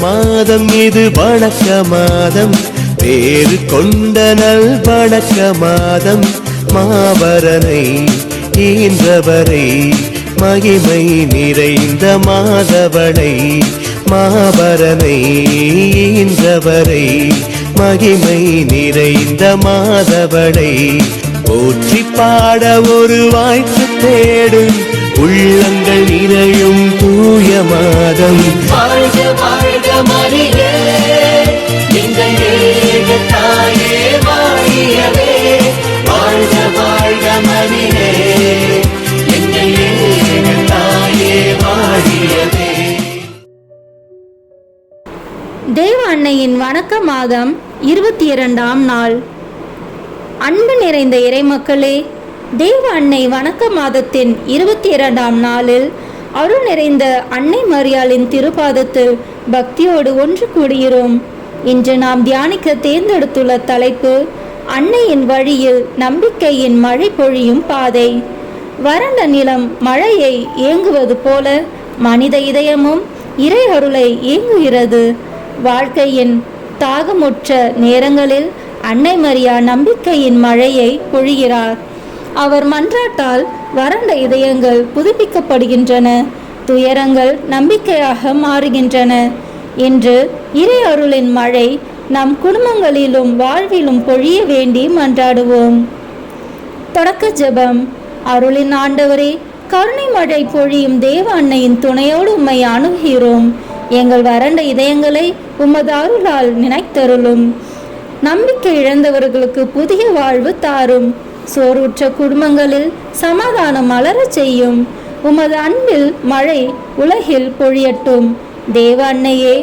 மாதம் இது வணக்க மாதம், பேரு கொண்ட நல் வணக்க மாதம். மாபரனை ஈன்றவரை மகிமை நிறைந்த மாதவனை, மாபரனை ஈன்றவரை மகிமை நிறைந்த மாதவனை போற்றி பாட ஒரு வாய்ப்பு தேடும் உள்ளங்கள் நிறையும் தூய மாதம். வாழ்க வாழ்க மரியே எங்கள் ஏக தாயே வாழியவே, வாழ்க வாழ்க மரியே எங்கள் ஏக தாயே வாழியவே. தேவ அன்னையின் வணக்க மாதம் 22ஆம் நாள். அன்பு நிறைந்த இறைமக்களே, தேவ அன்னை வணக்க மாதத்தின் 22ஆம் நாளில் அருள் நிறைந்த அன்னை மரியாளின் திருப்பாதத்தில் பக்தியோடு ஒன்று கூடுகிறோம். இன்று நாம் தியானிக்க தேர்ந்தெடுத்துள்ள தலைப்பு அன்னையின் வழியில் நம்பிக்கையின் மழை பொழியும் பாதை. வறண்ட நிலம் மழையை ஏங்குவது போல மனித இதயமும் இறை அருளை ஏங்குகிறது. வாழ்க்கையின் தாகமுற்ற நேரங்களில் அன்னை மரியா நம்பிக்கையின் மழையை பொழிகிறார். அவர் மன்றாட்டால் வறண்ட இதயங்கள் புதுப்பிக்கப்படுகின்றன, துயரங்கள் நம்பிக்கையாக மாறுகின்றன. இன்று இறை அருளின் மழை நம் குடும்பங்களிலும் வாழ்விலும் பொழிய வேண்டி மன்றாடுவோம். தொடக்க ஜெபம். அருளின் ஆண்டவரே, கருணை மழை பொழியும் தேவ அன்னையின் துணையோடு உம்மை அணுகிறோம். எங்கள் வறண்ட இதயங்களை உமது அருளால் நினைத்தருளும். நம்பிக்கை இழந்தவர்களுக்கு புதிய வாழ்வு தாரும். சோர்வுற்ற குடும்பங்களில் சமாதானம் மலரச் செய்யும். உமது அன்பில் மழை உலகில் பொழியட்டும். தேவ அன்னையே,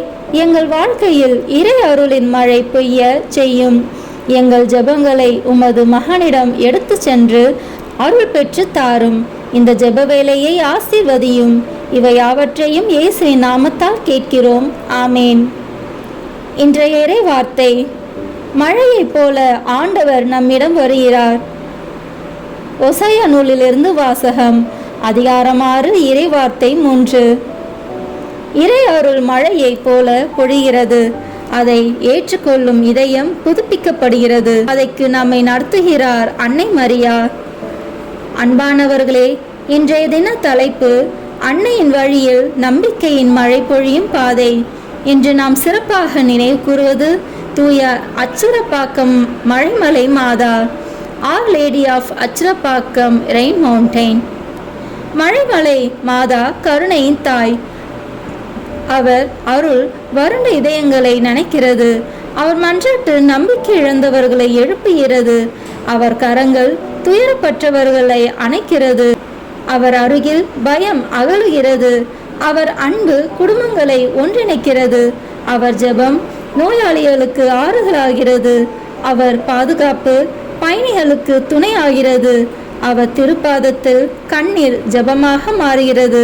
எங்கள் வாழ்க்கையில் இறை அருளின் மழை பெய்ய செய்யும். எங்கள் ஜெபங்களை உமது மகனிடம் எடுத்து சென்று அருள் பெற்று தாரும். இந்த ஜெப வேலையை ஆசீர்வதியும். இவை யாவற்றையும் இயேசுவின் நாமத்தால் கேட்கிறோம். ஆமேன். இன்றைய இறை வார்த்தை. மழையைப் போல ஆண்டவர் நம்மிடம் வருகிறார். ஓசையா நூலிலிருந்து வாசகம். அதிகாரம் 6, இறை வார்த்தை 3. இறை அருள் மழையைப் போல பொழிகிறது. அதை ஏற்றுக்கொள்ளும் இதயம் புதுப்பிக்கப்படுகிறது. அதற்கு நம்மை நடத்துகிறார் அன்னை மரியா. அன்பானவர்களே, இன்றைய தின தலைப்பு அன்னையின் வழியில் நம்பிக்கையின் மழை பொழியும் பாதை. இன்று நாம் சிறப்பாக நினைவு கூறுவது தூய அச்சிரப்பாக்கம் மழைமலை மாதா, our lady of Acharapakkam rain mountain. மழைமலை மாதா கருணையின் தாய். அவர் அருள் வறண்ட இதயங்களை நினைக்கிறது. அவர் மன்றாட்டு நம்பிக்கை இழந்தவர்களை எழுப்புகிறது. அவர் கரங்கள் துயரப்பட்டவர்களை அணைக்கிறது. அவர் அருகில் பயம் அகலுகிறது. அவர் அன்பு குடும்பங்களை ஒன்றிணைக்கிறது. அவர் ஜெபம் நோயாளிகளுக்கு ஆறுதலாகிறது. அவர் பாதுகாப்பு பயணிகளுக்கு துணை ஆகிறது. அவர் திருப்பாதத்தில் கண்ணீர் ஜெபமாக மாறுகிறது.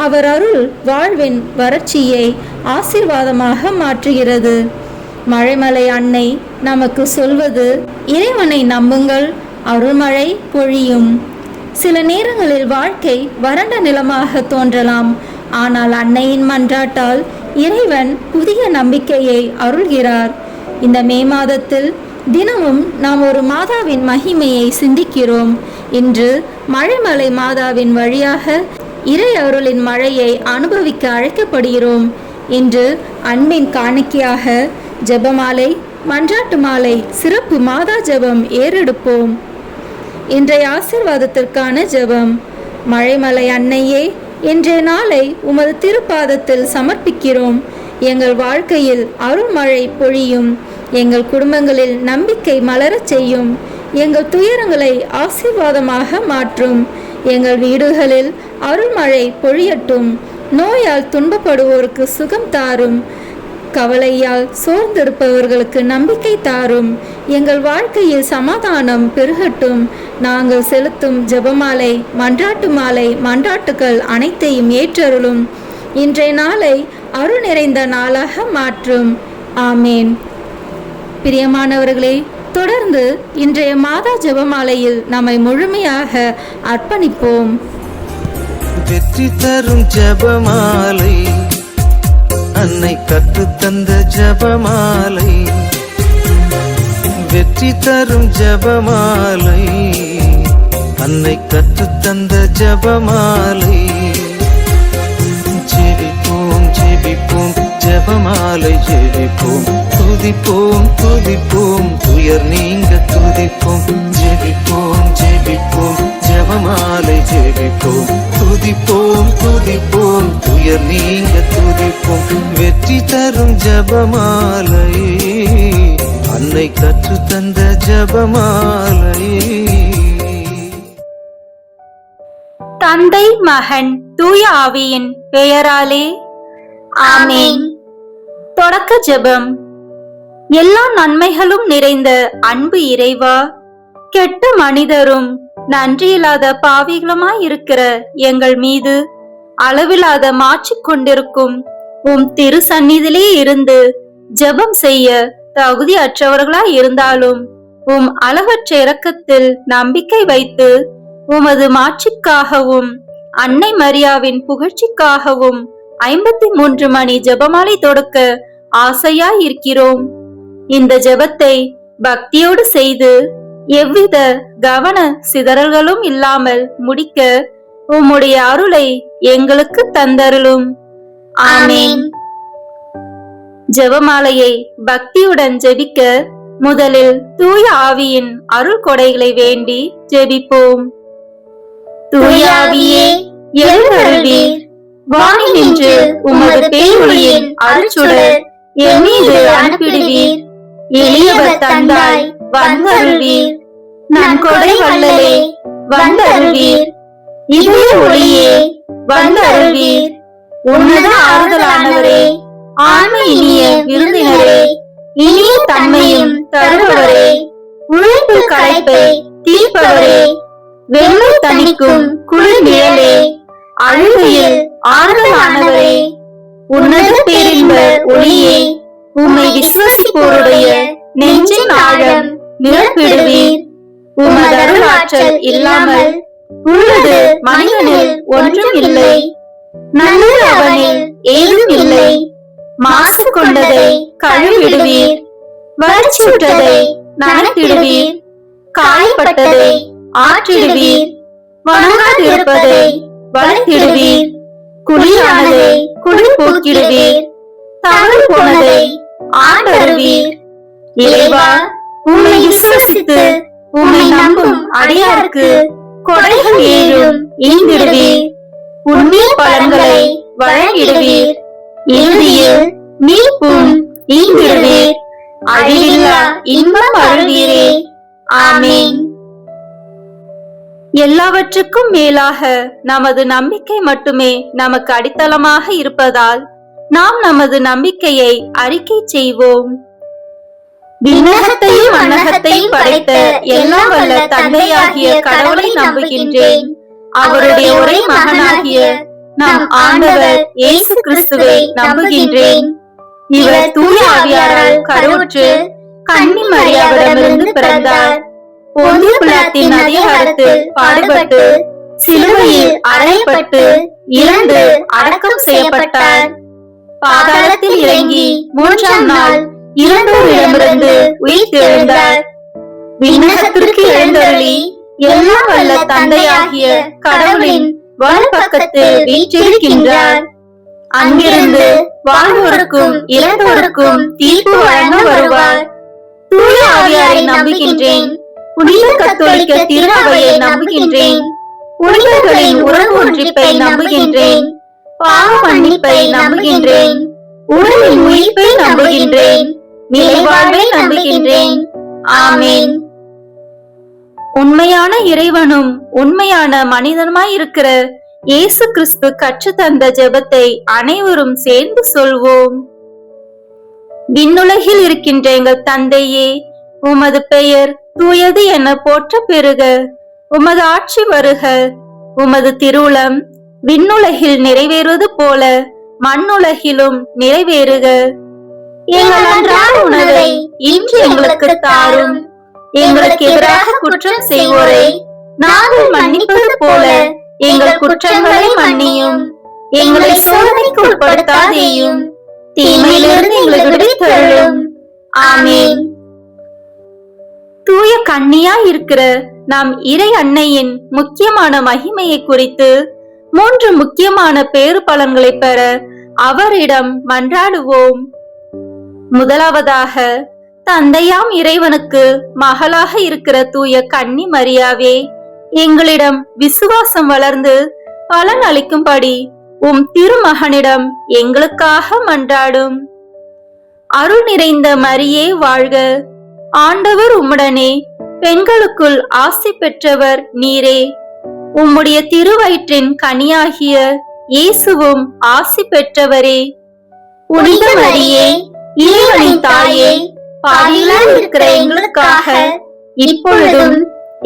அவர் அருள் வாழ்வின் வறட்சியை ஆசீர்வாதமாக மாற்றுகிறது. மழைமலை அன்னை நமக்கு சொல்வது, இறைவனை நம்புங்கள், அருள்மழை பொழியும். சில நேரங்களில் வாழ்க்கை வறண்ட நிலமாக தோன்றலாம். ஆனால் அன்னையின் மன்றாட்டால் இறைவன் புதிய நம்பிக்கையை அருள்கிறார். இந்த மே மாதத்தில் தினமும் நாம் ஒரு மாதாவின் மகிமையை சிந்திக்கிறோம். இன்று மழைமலை மாதாவின் வழியாக இறை அருளின் மழையை அனுபவிக்க அழைக்கப்படுகிறோம். இன்று அன்பின் காணிக்கையாக ஜெபமாலை, மன்றாட்டு மாலை, சிறப்பு மாதா ஜெபம் ஏறெடுப்போம். இன்றைய ஆசீர்வாதத்திற்கான ஜெபம். மழைமலை அன்னையே, இன்றைய நாளை உமது திருப்பாதத்தில் சமர்ப்பிக்கிறோம். எங்கள் வாழ்க்கையில் அருள்மழை பொழியும். எங்கள் குடும்பங்களில் நம்பிக்கை மலரச் செய்யும். எங்கள் துயரங்களை ஆசீர்வாதமாக மாற்றும். எங்கள் வீடுகளில் அருள்மழை பொழியட்டும். நோயால் துன்பப்படுவோருக்கு சுகம் தாரும். கவலையால் சோர்ந்திருப்பவர்களுக்கு நம்பிக்கை தாரும். எங்கள் வாழ்க்கையில் சமாதானம் பெருகட்டும். நாங்கள் செலுத்தும் ஜெபமாலை, மன்றாட்டு மாலை, மன்றாட்டுகள் அனைத்தையும் ஏற்றருளும். இன்றைய நாளை அருள் நிறைந்த நாளாக மாற்றும். ஆமேன். பிரியமானவர்களே, தொடர்ந்து இன்றைய மாதா ஜெபமாலையில் நம்மை முழுமையாக அர்ப்பணிப்போம். வெற்றி தரும் ஜெபமாலை, அன்னை கற்றுத்தந்த ஜபமாலை, வெற்றி தரும் ஜபமாலை. அன்னை கற்றுத்தந்த ஜபமாலை. ஜெபிப்போம் ஜெபிப்போம் ஜபமாலை ஜெபிப்போம், துதிப்போம் துதிப்போம் துயர் நீங்க துதிப்போம். ஜெபிப்போம் ஜெபிப்போம் ஜபமாலை ஜெபிப்போம், துதிப்போம் துதிப்போம் துயர் நீங்க துதிப்போம். வெற்றி தரும் ஜபமாலை, அன்னை கற்றுத்தந்த ஜபமாலை. தந்தை மகன் தூய ஆவியின் பெயராலே ஆமென். தொடக்க ஜெபம். எல்லா நன்மைகளும் நிறைந்த அன்பு இறைவா, கெட்ட மனிதரும் நன்றியில்லாத பாவிகளுமாயிருக்கிற எங்கள் மீது அளவில்லாத மாற்றிக் கொண்டிருக்கும் உம் திரு சந்நிதியிலே இருந்து ஜெபம் செய்ய தகுதியற்றவர்களாய் இருந்தாலும் உம் அளவற்ற இரக்கத்தில் நம்பிக்கை வைத்து உமது மாட்சிக்காகவும் அன்னை மரியாவின் புகழ்ச்சிக்காகவும் 53 மணி ஜெபமாலை தொடுக்க ஆசையாய் இருக்கிறோம். இந்த ஜெபத்தை பக்தியோடு செய்து எவ்வித கவன சிதறல்களும் இல்லாமல் முடிக்க உம்முடைய அருளை எங்களுக்கு தந்தருளும். ஆமென். ஜெபமாலையை பக்தியுடன் ஜெபிக்க முதலில் தூய ஆவியின் அருள் கொடைகளை வேண்டி ஜெபிப்போம். தூய ஆவியே, எழுந்தருள்வீர். வானில் நின்று உமது பேரொளியின் அருள்சுடர் என் மீது அனுப்பிடுவீர். எளியவர் தந்தாய் வந்தருள்வீர். நன்கொடை வள்ளலே வந்தருள்வீர். இதய ஒளியே வந்தருள்வீர். உன்னத ஆறுதலானவரே, ஆண்மை இனிய விருந்தினரே, இனிய தன்மையும் தருபவரே, உழைப்பு களைப்பை தீர்ப்பவரே, வெள்ளை தணிக்கும் குளிர் நிழலே, அழுகையில் ஆறுதலானவரே, உன்னத பேரின்ப ஒளியே, உம்மை விசுவசிப்போருடைய நெஞ்சின் ஆழம் நிரப்பிடுவீர். உமது அருளாற்றல் இல்லாமல் உள்ளது மனிதனில் ஒன்றும் இல்லை, நல்லது அவனில் ஏதும் இல்லை. மாசு கொண்டதை கழுவிடுவீர், வறட்சியுற்றதை நனைத்திடுவீர், காயப்பட்டதை ஆற்றிடுவீர், வணங்காதிருப்பதை வளர்த்திடுவீர், குளிரானதை குளிர் போக்கிடுவீர், தவறு போனதை ஆண்டருவீர். இறைவா, உம்மை விசுவசித்து உம்மை நம்பும் அடியாருக்கு கொடைகள் ஏழும் ஈந்திடுவீர், உண்மை பலன்களை வழங்கிடுவீர், இறுதியில் மீட்பும் ஈந்திடுவீர், அழிவில்லா இன்பம் அருள்வீரே. ஆமென். எல்லாவற்றுக்கும் மேலாக நமது நம்பிக்கை மட்டுமே நமக்கு அடித்தளமாக இருப்பதால் நாம் நமது நம்பிக்கையை அறிக்கை செய்வோம். விண்ணகத்தையும் மண்ணகத்தையும் படைத்த எல்லாம் வல்ல தந்தையாகிய கடவுளை நம்புகின்றேன். அவருடைய ஒரே மகனாகிய நம் ஆண்டவர் இயேசு கிறிஸ்துவை நம்புகின்றேன். இவர் தூய ஆவியாரால் கருவுற்று கன்னி மரியாவிடமிருந்து பிறந்தார். பொந்திய பிலாத்தின் அதிகாரத்தில் பாடுபட்டு சிலுவையில் அறையப்பட்டு இறந்து அடக்கம் செய்யப்பட்டார். பாதாளத்தில் இறங்கி 3ஆம் நாள் இறந்தோரிடமிருந்து உயிர் தெழுந்தார். விண்ணகத்திற்கு எழுந்தருளி எல்லாம் வல்ல தந்தையாகிய கடவுளின் வலப்பக்கத்தில் வீற்றிருக்கின்றார். அங்கிருந்து வாழ்வோருக்கும் இறந்தோருக்கும் தீர்ப்பு வழங்க வருவார். தூய ஆவியாரை நம்புகின்றேன். புனித கத்தோலிக்க திருச்சபையை நம்புகின்றேன். புனிதர்களின் உறவு ஒன்றிப்பை நம்புகின்றேன். பாவ மன்னிப்பை நம்புகின்றேன். உடலின் உயிர்ப்பை நம்புகின்றேன். நிலைவாழ்வை நம்புகின்றேன். ஆமென். உண்மையான இறைவனும் உண்மையான மனிதனுமாயிருக்கிற இயேசு கிறிஸ்து கற்று தந்த ஜெபத்தை அனைவரும் சேர்ந்து சொல்வோம். விண்ணுலகில் இருக்கின்ற எங்கள் தந்தையே, உமது பெயர் தூயது என போற்ற பெறுக. உமது ஆட்சி வருக. உமது திருவுளம் விண்ணுலகில் நிறைவேறுவது போல மண்ணுலகிலும் நிறைவேறுக. எங்கள் அன்றாட உணவை இன்று எங்களுக்கு தாரும். எங்களுக்கு எதிராக குற்றம் செய்வோரை நாங்கள் மன்னிப்பது போல எங்கள் குற்றங்களை மன்னியும். எங்களை சோதனைக்கு உட்படுத்தாதேயும், தீமையிலிருந்து எங்களை விடுவித்தருளும். ஆமென். தூய கன்னியாய் இருக்கிற நம் இறை அன்னையின் முக்கியமான மகிமையை குறித்து 3 முக்கியமான பேறு பலன்களை பெற அவரிடம் மன்றாடுவோம். முதலாவதாக, தந்தையாம் இறைவனுக்கு மகளாக இருக்கிற தூய கன்னி மரியாவே, எங்களிடம் விசுவாசம் வளர்ந்து பலன் அளிக்கும்படி உம் திருமகனிடம் எங்களுக்காக மன்றாடும். அருள் நிறைந்த மரியே வாழ்க, ஆண்டவர் உம்முடனே, பெண்களுக்குள் ஆசி பெற்றவர் நீரே. உம்முடைய திருவயிற்றின் கனியாகிய இயேசுவும் ஆசி பெற்றவரே. புனித மரியே, இறைவனின் தாயே, பாவிகளாய் இருக்கிற எங்களுக்காக இப்பொழுதும்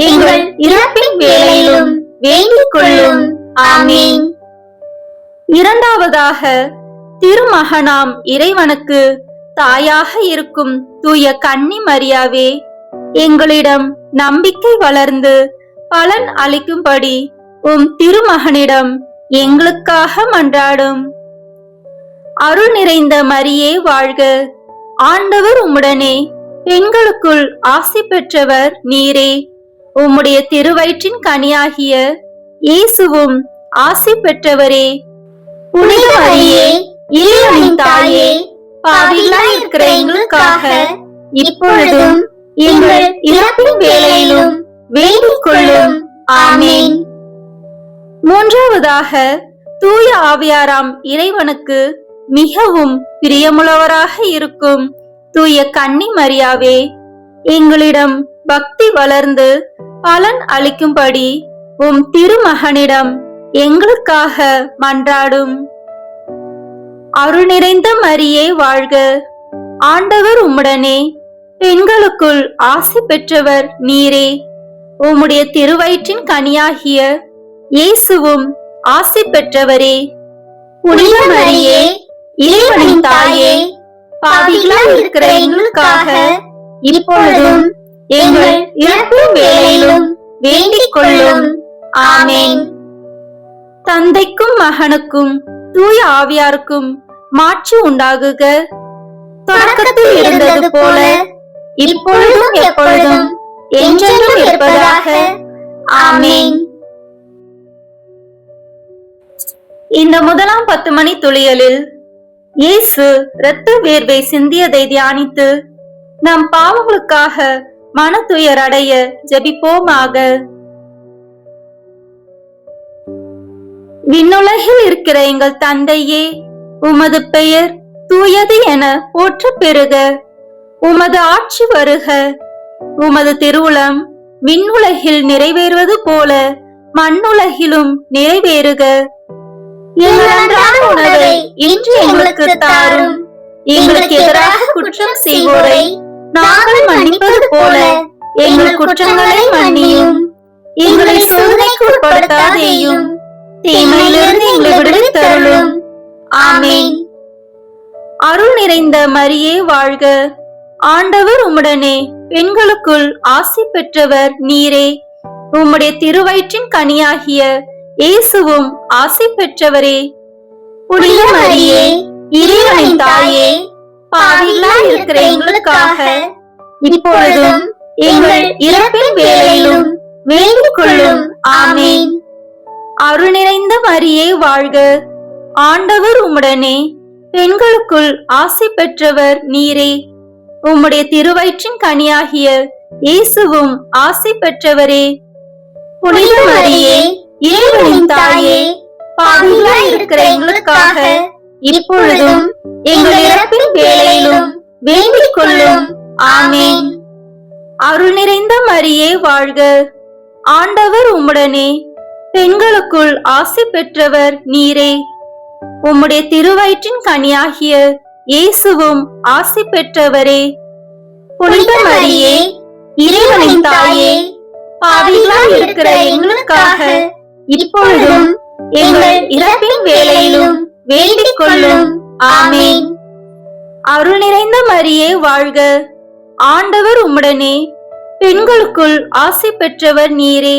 எங்கள் இறப்பின் வேளையிலும் வேண்டிக் கொள்ளும். ஆமென். இரண்டாவதாக, திருமகனாம் இறைவனுக்கு தாயாக இருக்கும் தூய கன்னி மரியாவே, எங்களிடம் நம்பிக்கை வளர்ந்து பலன் அளிக்கும்படி உம் திருமகனிடம் எங்களுக்காக மன்றாடும். அருள் நிறைந்த மரியே வாழ்க, ஆண்டவர் உம்முடனே, பெண்களுக்குள் ஆசி பெற்றவர் நீரே. உம்முடைய திருவயிற்றின் கனியாகிய இயேசுவும் ஆசி பெற்றவரே. புனித மரியே, இறைவனின் தாயே, பாவிகளாய் இருக்கிற எங்களுக்காக இப்பொழுதும் எங்கள் இறப்பின் வேளையிலும் வேண்டிக் கொள்ளும். ஆமென். மூன்றாவதாக, தூய ஆவியாராம் இறைவனுக்கு மிகவும் பிரியமுள்ளவராக இருக்கும் தூய கன்னி மரியாவே, எங்களிடம் பக்தி வளர்ந்து பலன் அளிக்கும்படி உம் திருமகனிடம் எங்களுக்காக மன்றாடும். அருள் நிறைந்த மரியே வாழ்க, ஆண்டவர் உம்முடனே, பெண்களுக்குள் ஆசி பெற்றவர் நீரே. உம்முடைய திருவயிற்றின் கனியாகிய இயேசுவும் ஆசி பெற்றவரே. புனித மரியே, இறைவனின் தாயே, பாவிகளாய் இருக்கிற எங்களுக்காக இப்பொழுதும் எங்கள் இறப்பின் வேளையிலும் வேண்டிக் கொள்ளும். ஆமென். தந்தைக்கும் மகனுக்கும் தூய ஆவியாருக்கும் மாட்சி உண்டாகுக. தொடக்கத்தில் இருந்தது போல இப்பொழுதும் எப்பொழுதும் என்றென்றும் இருப்பதாக. ஆமென். இந்த முதலாம் 10 மணி துளியலில் இயேசு இரத்த வேர்வை சிந்தியதை தியானித்து நம் பாவங்களுக்காக மன துயர் அடைய ஜெபிப்போமாக. விண்ணுலகில் இருக்கிற எங்கள் தந்தையே, உமது பெயர் தூயது என போற்ற பெறுக. உமது ஆட்சி வருக. உமது திருவுளம் விண்ணுலகில் நிறைவேறுவது போல மண்ணுலகிலும் நிறைவேறுக. எங்கள் அன்றாட உணவை இன்று எங்களுக்கு தாரும். எங்களுக்கு எதிராக குற்றம் செய்வோரை நாங்கள் மன்னிப்பது போல எங்கள் குற்றங்களை மன்னியும். எங்களை சோதனைக்கு உட்படுத்தாதேயும், தீமையிலிருந்து எங்களை விடுவித்தருளும். ஆமென். அருள் நிறைந்த மரியே வாழ்க, ஆண்டவர் உம்முடனே, பெண்களுக்குள் ஆசி பெற்றவர் நீரே. உம்முடைய திருவயிற்றின் கனியாகிய இயேசுவும் ஆசி பெற்றவரே. புனித மரியே, இறைவனின் தாயே, பாவிகளாய் இருக்கிற எங்களுக்காக இப்பொழுதும் எங்கள் இறப்பின் வேளையிலும் வேண்டிக் கொள்ளும். ஆமென். அருள் நிறைந்த மரியே வாழ்க, ஆண்டவர் உம்முடனே, பெண்களுக்குள் ஆசி பெற்றவர் நீரே. உம்முடைய திருவயிற்றின் கனியாகிய இயேசுவும் ஆசி பெற்றவரே. புனித மரியே, இறைவனின் தாயே, பாவிகளாய் இருக்கிற எங்களுக்காக இப்பொழுதும் எங்கள் இறப்பின் வேளையிலும் வேண்டிக் கொள்ளும். ஆமென். அருள் நிறைந்த மரியே வாழ்க, ஆண்டவர் உம்முடனே, பெண்களுக்குள் ஆசி பெற்றவர் நீரே. உம்முடைய திருவயிற்றின் கனியாகிய இயேசுவும் ஆசி பெற்றவரே. புனித மரியே, இறைவனின் தாயே, பாவிகளாய் இருக்கிற எங்களுக்காக இப்பொழுதும் எங்கள் இறப்பின் வேளையிலும் வேண்டிக் கொள்ளும். ஆமென். அருள் நிறைந்த மரியே வாழ்க, ஆண்டவர் உம்முடனே, பெண்களுக்குள் ஆசி பெற்றவர் நீரே.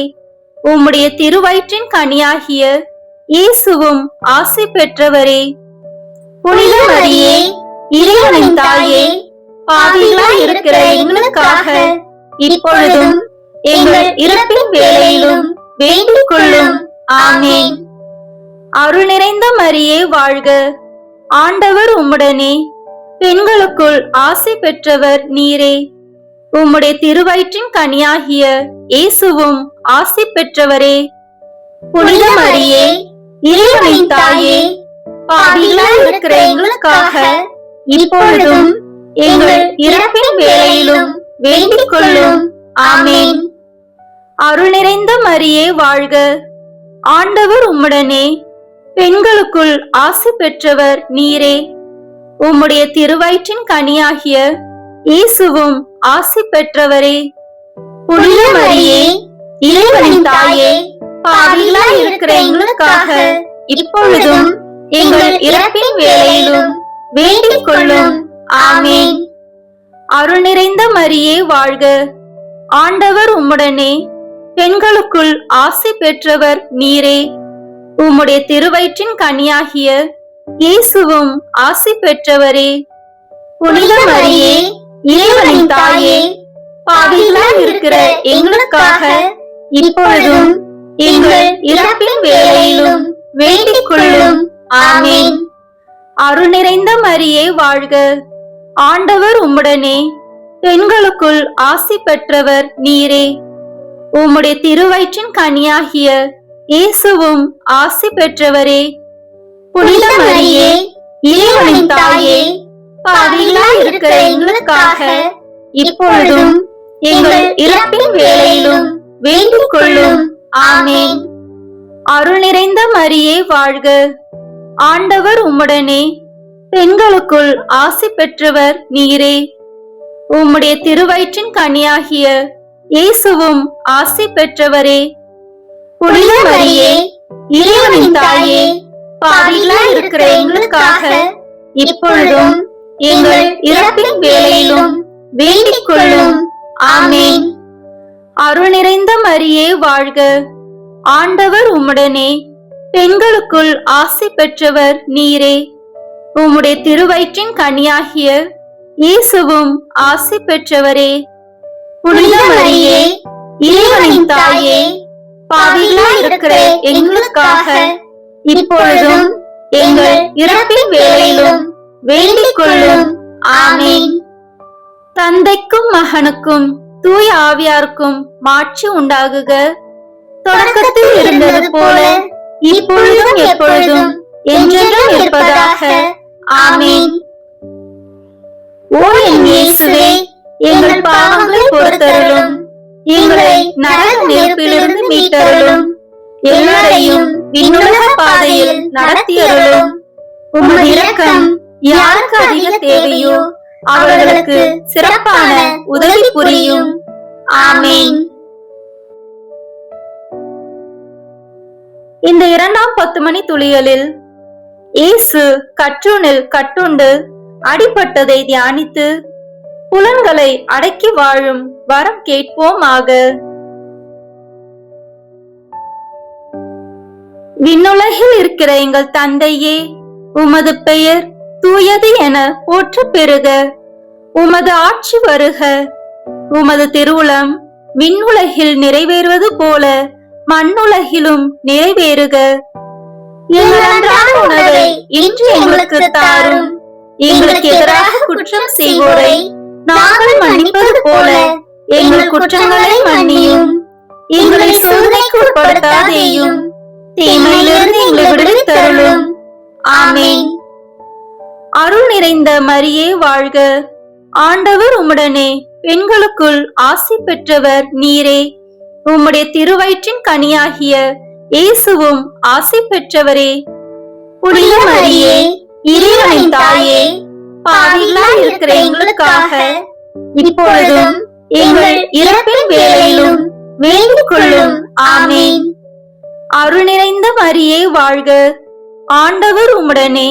உம்முடைய திருவயிற்றின் கனியாகிய இயேசுவும் ஆசி பெற்றவரே. புனித மரியே, இறைவனின் தாயே, பாவிகளாய் இருக்கிற எங்களுக்காக இப்பொழுதும் எங்கள் இறப்பின் வேளையிலும் வேண்டிக் கொள்ளும். ஆமென். அருள் நிறைந்த மரியே வாழ்க, ஆண்டவர் உம்முடனே, பெண்களுக்குள் ஆசி பெற்றவர் நீரே. உம்முடைய திருவயிற்றின் கனியாகிய இயேசுவும் ஆசி பெற்றவரே. புனித மரியே, இறைவனின் தாயே, பாவிகளாய் இருக்கிற எங்களுக்காக இப்பொழுதும் எங்கள் இறப்பின் வேளையிலும் வேண்டிக் கொள்ளும். ஆமென். அருள் நிறைந்த மரியே வாழ்க, ஆண்டவர் உம்முடனே, பெண்களுக்குள் ஆசி பெற்றவர் நீரே. உம்முடைய திருவயிற்றின் கனியாகிய இயேசுவும் ஆசி பெற்றவரே. புனித மரியே, இறைவனின் தாயே, பாவிகளாய் இருக்கிற எங்களுக்காக இப்பொழுதும் எங்கள் இறப்பின் வேளையிலும் வேண்டிக் கொள்ளும். ஆமென். அருள் நிறைந்த மரியே வாழ்க, ஆண்டவர் உம்முடனே, பெண்களுக்குள் ஆசி பெற்றவர் நீரே. உம்முடைய திருவயிற்றின் கனியாகிய இயேசுவும் ஆசி பெற்றவரே. புனித மரியே, இறைவனின் தாயே, பாவிகளாய் இருக்கிற எங்களுக்காக இப்பொழுதும் எங்கள் இறப்பின் வேளையிலும் வேண்டிக் கொள்ளும். ஆமென். அருள் நிறைந்த மரியே வாழ்க, ஆண்டவர் உம்முடனே, பெண்களுக்குள் ஆசி பெற்றவர் நீரே. உம்முடைய திருவயிற்றின் கனியாகிய இயேசுவும் ஆசி பெற்றவரே. புனித மரியே, இறைவனின் தாயே, பாவிகளாய் இருக்கிற எங்களுக்காக இப்பொழுதும் எங்கள் இறப்பின் வேளையிலும் வேண்டிக் கொள்ளும். ஆமென். அருள் நிறைந்த மரியே வாழ்க, ஆண்டவர் உம்முடனே, பெண்களுக்குள் ஆசி பெற்றவர் நீரே. உம்முடைய திருவயிற்றின் கனியாகிய இயேசுவும் ஆசி பெற்றவரே. புனித மரியே, இறைவனின் தாயே, பாவிகளாய் இருக்கிற எங்களுக்காக இப்பொழுதும் எங்கள் இறப்பின் வேளையிலும் வேண்டிக் கொள்ளும். ஆமென். அருள் நிறைந்த மரியே வாழ்க, ஆண்டவர் உம்முடனே, பெண்களுக்குள் ஆசி பெற்றவர் நீரே. உம்முடைய திருவயிற்றின் கனியாகிய இயேசுவும் ஆசி பெற்றவரே. புனித மரியே, இறைவனின் தாயே, பாவிகளாய் இருக்கிற எங்களுக்காக இப்பொழுதும் எங்கள் இறப்பின் வேளையிலும் வேண்டிக் கொள்ளும். ஆமென். தந்தைக்கும் மகனுக்கும் தூய ஆவியாருக்கும் மாட்சி உண்டாகுக. தொடக்கத்தில் இருந்தது போல இப்பொழுதும் எப்பொழுதும் என்றென்றும் இருப்பதாக. ஆமென். ஓ என் இயேசுவே, எங்கள் பாவங்களை பொறுத்தருளும், எங்களை நரக நெருப்பிலிருந்து மீட்டருளும், எல்லாரையும் விண்ணுலக பாதையில் நடத்தியருளும். உமது இரக்கம் யாருக்கு அதிக தேவையோ அவர்களுக்கு சிறப்பான உதவி புரியும். ஆமென். இந்த இரண்டாம் 10 மணி துளிகளில் இயேசு கற்றூனில் கட்டுண்டு அடிபட்டதை தியானித்து புலன்களை அடக்கி வாழும் வரம் கேட்போமாக. விண்ணுலகில் இருக்கிற எங்கள் தந்தையே, உமது பெயர் தூயது என போற்ற பெறுக. உமது ஆட்சி வருக. உமது திருவுளம் விண்ணுலகில் நிறைவேறுவது போல மண்ணுலகிலும் நிறைவேறுக. எங்கள் அன்றாட உணவை இன்று எங்களுக்கு தாரும். எங்களுக்கு எதிராக குற்றம் செய்வோரை நாங்கள் மன்னிப்பது போல எங்கள் குற்றங்களை மன்னியும். எங்களை சோதனைக்கு உட்படுத்தாதேயும், தீமையிலிருந்து எங்களை விடுவித்தருளும். ஆமென். அருள் நிறைந்த மரியே வாழ்க, ஆண்டவர் உம்முடனே, பெண்களுக்குள் ஆசி பெற்றவர் நீரே. உம்முடைய திருவயிற்றின் கனியாகிய இயேசுவும் ஆசி பெற்றவரே. புனித மரியே, இறைவனின் தாயே, பாவிகளாய் இருக்கிற எங்களுக்காக இப்பொழுதும் எங்கள் இறப்பின் வேளையிலும் வேண்டிக் கொள்ளும். ஆமென். அருள் நிறைந்த மரியே வாழ்க, ஆண்டவர் உம்முடனே,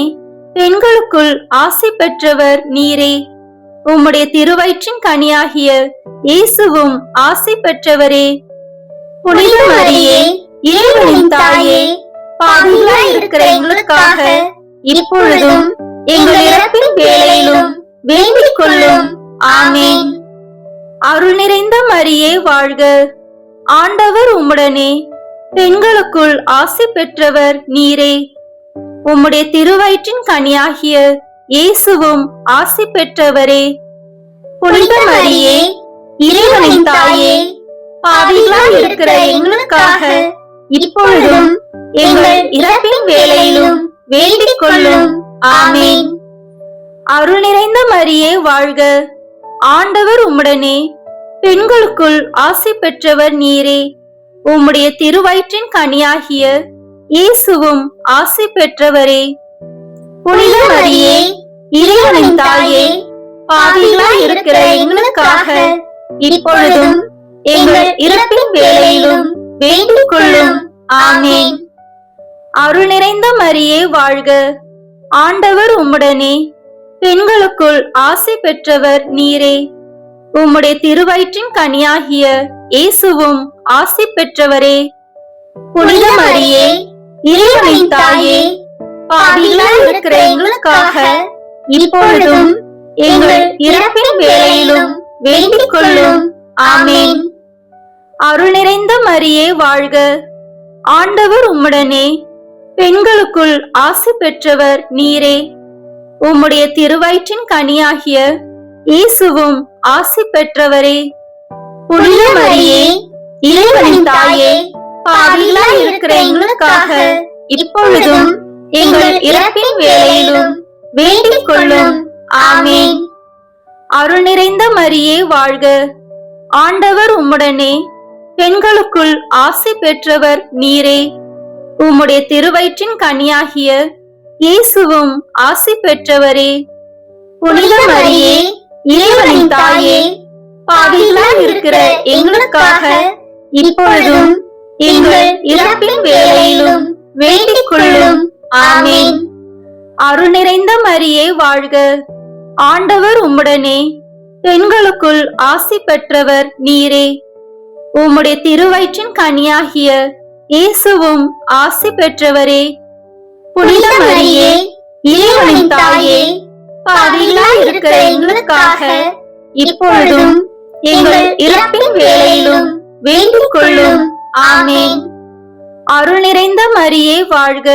பெண்களுக்குள் ஆசி பெற்றவர் நீரே. உம்முடைய திருவயிற்றின் கனியாகிய இயேசுவும் ஆசி பெற்றவரே. புனித மரியே, இறைவனின் தாயே, பாவிகளாய் இருக்கிற எங்களுக்காக இப்பொழுதும் எங்கள் இறப்பின் வேளையிலும் வேண்டிக் கொள்ளும். ஆமென். அருள் நிறைந்த மரியே வாழ்க. ஆண்டவர் உம்முடனே, பெண்களுக்குள் ஆசி பெற்றவர் நீரே. உம்முடைய திருவயிற்றின் கனியாகிய இயேசுவும் ஆசி பெற்றவரே. புனித மரியே, இறைவனின் தாயே, பாவிகளாய் இருக்கிற எங்களுக்காக இப்பொழுதும் எங்கள் இறப்பின் வேளையிலும் வேண்டிக் கொள்ளும். ஆமென். அருள் நிறைந்த மரியே வாழ்க. ஆண்டவர் உம்முடனே, பெண்களுக்குள் ஆசி பெற்றவர் நீரே. உம்முடைய திருவயிற்றின் கனியாகிய இயேசுவும் ஆசி பெற்றவரே. புனித மரியே, இறைவனின் தாயே, பாவிகளாய் இருக்கிற எங்களுக்காக இப்பொழுதும் எங்கள் இறப்பின் வேளையிலும் வேண்டிக் கொள்ளும். ஆமென். அருள் நிறைந்த மரியே வாழ்க. ஆண்டவர் உம்முடனே, பெண்களுக்குள் ஆசி பெற்றவர் நீரே. உம்முடைய திருவயிற்றின் கனியாகிய இயேசுவும் ஆசி பெற்றவரே. புனித மரியே, இறைவனின் தாயே, பாவிகளாய் இருக்கிற எங்களுக்காக இப்பொழுதும் எங்கள் இறப்பின் வேளையிலும் வேண்டிக் கொள்ளும். ஆமென். அருள் நிறைந்த மரியே வாழ்க. ஆண்டவர் உம்முடனே, பெண்களுக்குள் ஆசி பெற்றவர் நீரே. உம்முடைய திருவயிற்றின் கனியாகிய இயேசுவும் ஆசி பெற்றவரே. புனித மரியே, இறைவனின் தாயே, பாவிகளாய் இருக்கிற எங்களுக்காக இப்பொழுதும் எங்கள் இறப்பின் வேளையிலும் வேண்டிக் கொள்ளும். ஆமென். அருள் நிறைந்த மரியே வாழ்க. ஆண்டவர் உம்முடனே, பெண்களுக்குள் ஆசி பெற்றவர் நீரே. உம்முடைய திருவயிற்றின் கனியாகிய இயேசுவும் ஆசி பெற்றவரே. புனித மரியே, இறைவனின் தாயே, பாவிகளாய் இருக்கிற எங்களுக்காக இப்பொழுதும் எங்கள் இறப்பின் வேளையிலும் வேண்டிக் கொள்ளும். ஆமென். அருள் நிறைந்த மரியே வாழ்க. ஆண்டவர் உம்முடனே, பெண்களுக்குள் ஆசி பெற்றவர் நீரே. உம்முடைய திருவயிற்றின் கனியாகிய இயேசுவும் ஆசி பெற்றவரே. புனித மரியே, இறைவனின் தாயே, பாவிகளாய் இருக்கிற எங்களுக்காக இப்பொழுதும் எங்கள் இறப்பின் வேளையிலும் வேண்டிக் கொள்ளும். ஆமென். அருள் நிறைந்த மரியே வாழ்க.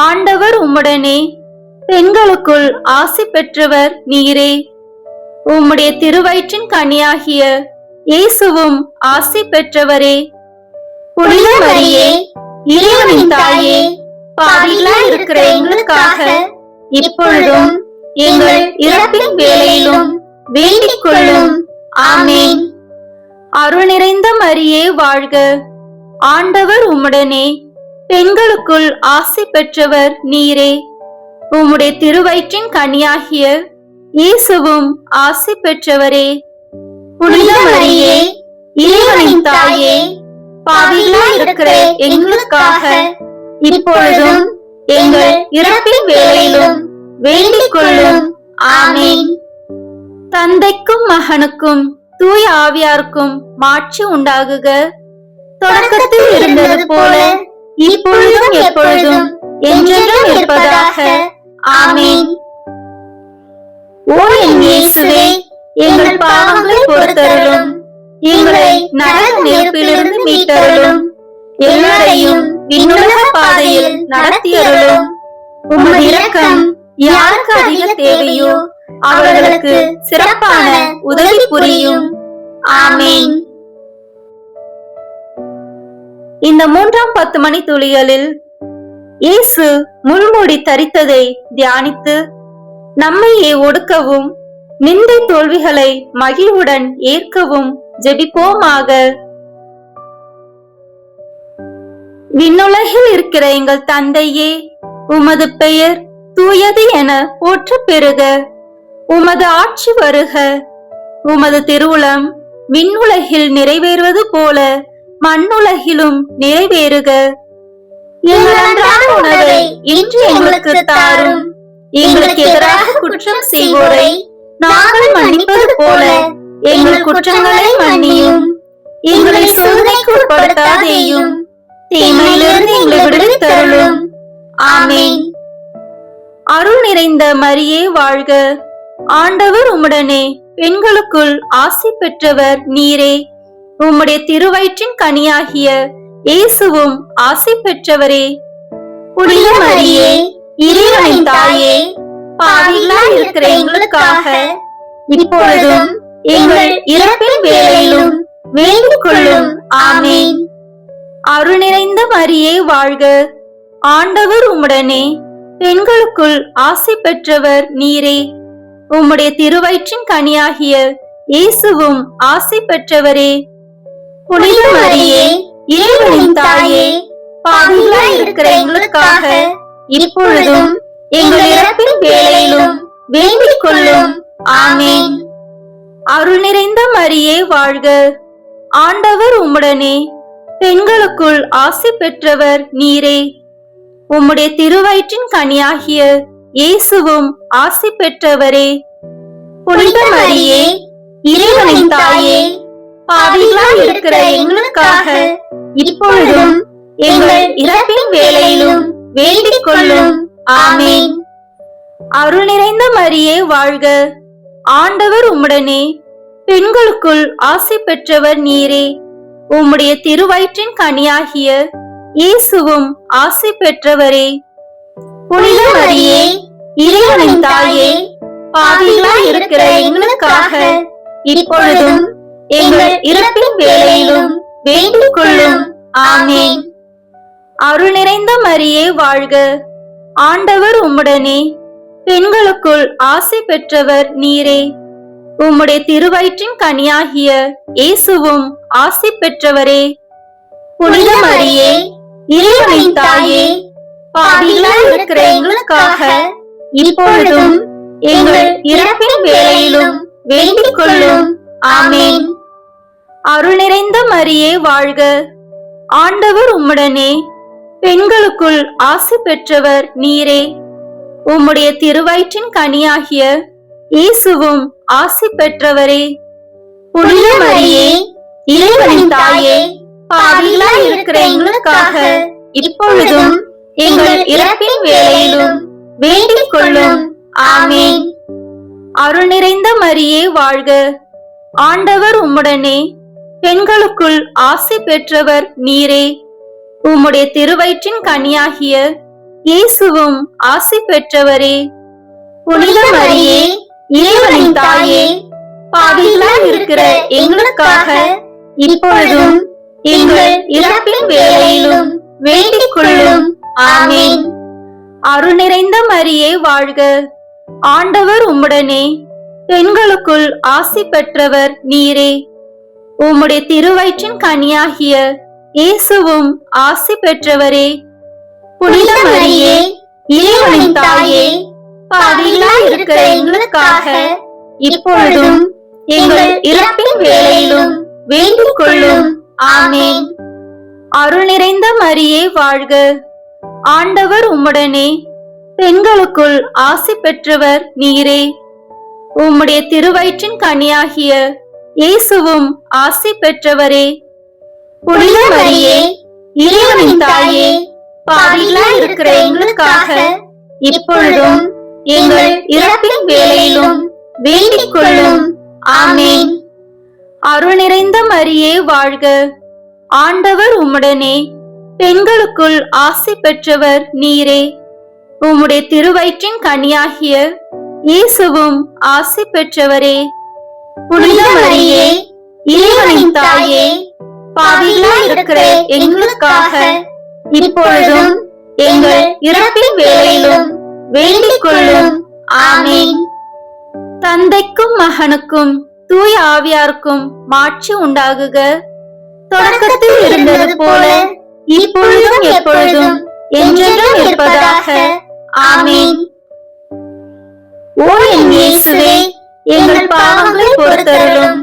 ஆண்டவர் உம்முடனே, பெண்களுக்குள் ஆசி பெற்றவர் நீரே. உம்முடைய திருவயிற்றின் கனியாகிய இயேசுவும் ஆசி பெற்றவரே. புனித மரியே, இறைவனின் தாயே, பாவிகளாய் இருக்கிற எங்களுக்காக இப்பொழுதும் எங்கள் இறப்பின் வேளையிலும் வேண்டிக் கொள்ளும். ஆமென். அருள் நிறைந்த மரியே வாழ்க. ஆண்டவர் உம்முடனே, பெண்களுக்குள் ஆசி பெற்றவர் நீரே. உம்முடைய திருவயிற்றின் கனியாகிய இயேசுவும் ஆசி பெற்றவரே. புனித மரியே, இறைவனின் தாயே, பாவிகளாய் இருக்கிற எங்களுக்காக இப்பொழுதும் எங்கள் இறப்பின் வேளையிலும் வேண்டிக் கொள்ளும். ஆமென். தந்தைக்கும் மகனுக்கும் தூய ஆவியாருக்கும் மாட்சி உண்டாகுக. தொடக்கத்தில் இருந்தது போல இப்பொழுதும் எப்பொழுதும் என்றென்றும் இருப்பதாக. ஆமென். ஓ என் இயேசுவே, எங்கள் பாவங்களை பொறுத்தருளும், எங்களை நரக நெருப்பிலிருந்து மீட்டருளும், எல்லாரையும் விண்ணுலக பாதையில் நடத்தியருளும். உமது இரக்கம் யாருக்கு அதிக தேவையோ அவர்களுக்கு சிறப்பான உதவி புரியும். ஆமென். இந்த 3ஆம் 10 மணி துளிகளில் இயேசு முள்மூடி தரித்ததை தியானித்து நம்மையே ஒடுக்கவும் நிந்தை தோல்விகளை மகிழ்வுடன் ஏற்கவும் ஜெபிப்போமாக. விண்ணுலகில் இருக்கிற எங்கள் தந்தையே, உமது பெயர் தூயது என போற்ற பெறுக. உமது ஆட்சி வருக. உமது திருவுளம் விண்ணுலகில் நிறைவேறுவது போல மண்ணுலகிலும் நிறைவேறுக. எங்கள் அன்றாட உணவை இன்று எங்களுக்கு தாரும். எங்களுக்கு எதிராக குற்றம் செய்வோரை நாங்கள் மன்னிப்பது போல எங்கள் குற்றங்களை மன்னியும். எங்களை சோதனைக்கு உட்படுத்தாதேயும், தீமையிலிருந்து எங்களை விடுவித்தருளும். ஆமென். அருள் நிறைந்த மரியே வாழ்க. ஆண்டவர் உம்முடனே, பெண்களுக்குள் ஆசி பெற்றவர் நீரே. உம்முடைய திருவயிற்றின் கனியாகிய இயேசுவும் ஆசி பெற்றவரே. புனித மரியே, இறைவனின் தாயே, பாவிகளாய் இருக்கிற எங்களுக்காக இப்பொழுதும் எங்கள் இறப்பின் வேளையிலும் வேண்டிக் கொள்ளும். ஆமேன். அருள் நிறைந்த மரியே வாழ்க. ஆண்டவர் உம்முடனே, பெண்களுக்குள் ஆசி பெற்றவர் நீரே. உம்முடைய திருவயிற்றின் கனியாகிய இயேசுவும் ஆசி பெற்றவரே. புனித மரியே, இறைவனின் தாயே, பாவிகளாய் இருக்கிற எங்களுக்காக இப்பொழுதும் எங்கள் இறப்பின் வேளையிலும் வேண்டிக் கொள்ளும். ஆமேன். அருள் நிறைந்த மரியே வாழ்க. ஆண்டவர் உம்முடனே, பெண்களுக்குள் ஆசி பெற்றவர் நீரே. உம்முடைய திருவயிற்றின் கனியாகிய இயேசுவும் ஆசி பெற்றவரே. புனித மரியே, இறைவனின் தாயே, பாவிகளாய் இருக்கிற எங்களுக்காக இப்பொழுதும் எங்கள் இறப்பின் வேளையிலும் வேண்டிக் கொள்ளும். ஆமேன். அருள் நிறைந்த மரியே வாழ்க. ஆண்டவர் உம்முடனே, பெண்களுக்குள் ஆசி பெற்றவர் நீரே. உம்முடைய திருவயிற்றின் கனியாகிய இயேசுவும் ஆசி பெற்றவரே. புனித மரியே, இறைவனின் தாயே, பாவிகளாய் இருக்கிற எங்களுக்காக இப்பொழுதும் எங்கள் இறப்பின் வேளையிலும் வேண்டிக் கொள்ளும். ஆமேன். அருள் நிறைந்த மரியே வாழ்க. ஆண்டவர் உம்முடனே, பெண்களுக்குள் ஆசி பெற்றவர் நீரே. உம்முடைய திருவயிற்றின் கனியாகிய இயேசுவும் ஆசி பெற்றவரே. புனித மரியே, இறைவனின் தாயே, பாவிகளாய் இருக்கிற எங்களுக்காக இப்பொழுதும் எங்கள் இறப்பின் வேளையிலும் வேண்டிக் கொள்ளும். ஆமேன். அருள் நிறைந்த மரியே வாழ்க. ஆண்டவர் உம்முடனே, பெண்களுக்குள் ஆசி பெற்றவர் நீரே. உம்முடைய திருவயிற்றின் கனியாகிய இயேசுவும் ஆசி பெற்றவரே. புனித மரியே, இறைவனின் தாயே, பாவிகளாய் இருக்கிற எங்களுக்காக இப்பொழுதும் எங்கள் இறப்பின் வேளையிலும் வேண்டிக் கொள்ளும். ஆமேன். அருள் நிறைந்த மரியே வாழ்க. ஆண்டவர் உம்முடனே, பெண்களுக்குள் ஆசி பெற்றவர் நீரே. உம்முடைய திருவயிற்றின் கனியாகிய இயேசுவும் ஆசி பெற்றவரே. புனித மரியே, இறைவனின் தாயே, பாவிகளாய் இருக்கிற எங்களுக்காக இப்பொழுதும் எங்கள் இறப்பின் வேளையிலும் வேண்டிக் கொள்ளும். ஆமேன். அருள் நிறைந்த மரியே வாழ்க. ஆண்டவர் உம்முடனே, பெண்களுக்குள் ஆசி பெற்றவர் நீரே. உம்முடைய திருவயிற்றின் கனியாகிய இயேசுவும் ஆசி பெற்றவரே. புனித மரியே, இறைவனின் தாயே, பாவிகளாய் இருக்கிற எங்களுக்காக இப்பொழுதும் எங்கள் இறப்பின் வேளையிலும் வேண்டிக் கொள்ளும். ஆமேன். அருள் நிறைந்த மரியே வாழ்க. ஆண்டவர் உம்முடனே, பெண்களுக்குள் ஆசி பெற்றவர் நீரே. உம்முடைய திருவயிற்றின் கனியாகிய இயேசுவும் ஆசி பெற்றவரே. புனித மரியே, இறைவனின் தாயே, பாவிகளாய் இருக்கிற எங்களுக்காக இப்பொழுதும் எங்கள் இறப்பின் வேளையிலும் வேண்டிக் கொள்ளும். ஆமேன். அருள் நிறைந்த மரியே வாழ்க. ஆண்டவர் உம்முடனே, பெண்களுக்குள் ஆசி பெற்றவர் நீரே. உம்முடைய திருவயிற்றின் கனியாகிய இயேசுவும் ஆசி பெற்றவரே. புனித மரியே, இறைவனின் தாயே, பாவிகளாய் இருக்கிற எங்களுக்காக இப்பொழுதும் எங்கள் இறப்பின் வேளையிலும் வேண்டிக் கொள்ளும். ஆமேன். தந்தைக்கும் மகனுக்கும் தூய ஆவியாருக்கும் மாட்சி உண்டாகுக. தொடக்கத்தில் இருந்தது போல இப்பொழுதும் எப்பொழுதும் என்றென்றும் இருப்பதாக. ஆமேன். ஓ என் இயேசுவே, எங்கள் பாவங்களை பொறுத்தருளும்.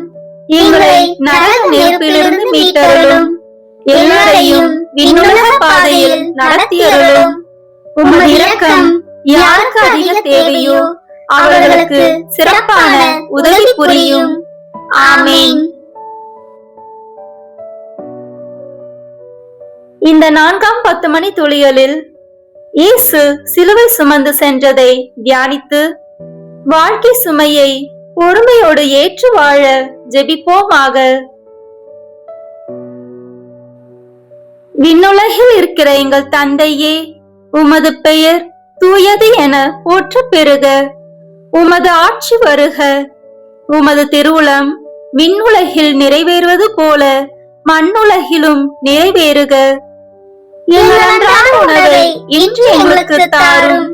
எங்களை நரக நெருப்பிலிருந்து மீட்டருளும். எல்லாரையும் விண்ணுலக பாதையில் நடத்தியருளும். உமது இரக்கம் யாருக்கு அதிக தேவையோ அவர்களுக்கு சிறப்பான உதவி புரியும். ஆமேன். இந்த 4ஆம் 10 மணி துளிகளில் இயேசு சிலுவை சுமந்து சென்றதை தியானித்து வாழ்க்கை சுமையை பொறுமையோடு ஏற்று வாழ ஜெபிப்போமாக. விண்ணுலகில் இருக்கிற எங்கள் தந்தையே, உமது பெயர் தூயது என போற்ற பெறுக. உமது ஆட்சி வருக. உமது திருவுளம் விண்ணுலகில் நிறைவேறுவது போல மண்ணுலகிலும் நிறைவேறுக. எங்கள் அன்றாட உணவை இன்று எங்களுக்கு தாரும்.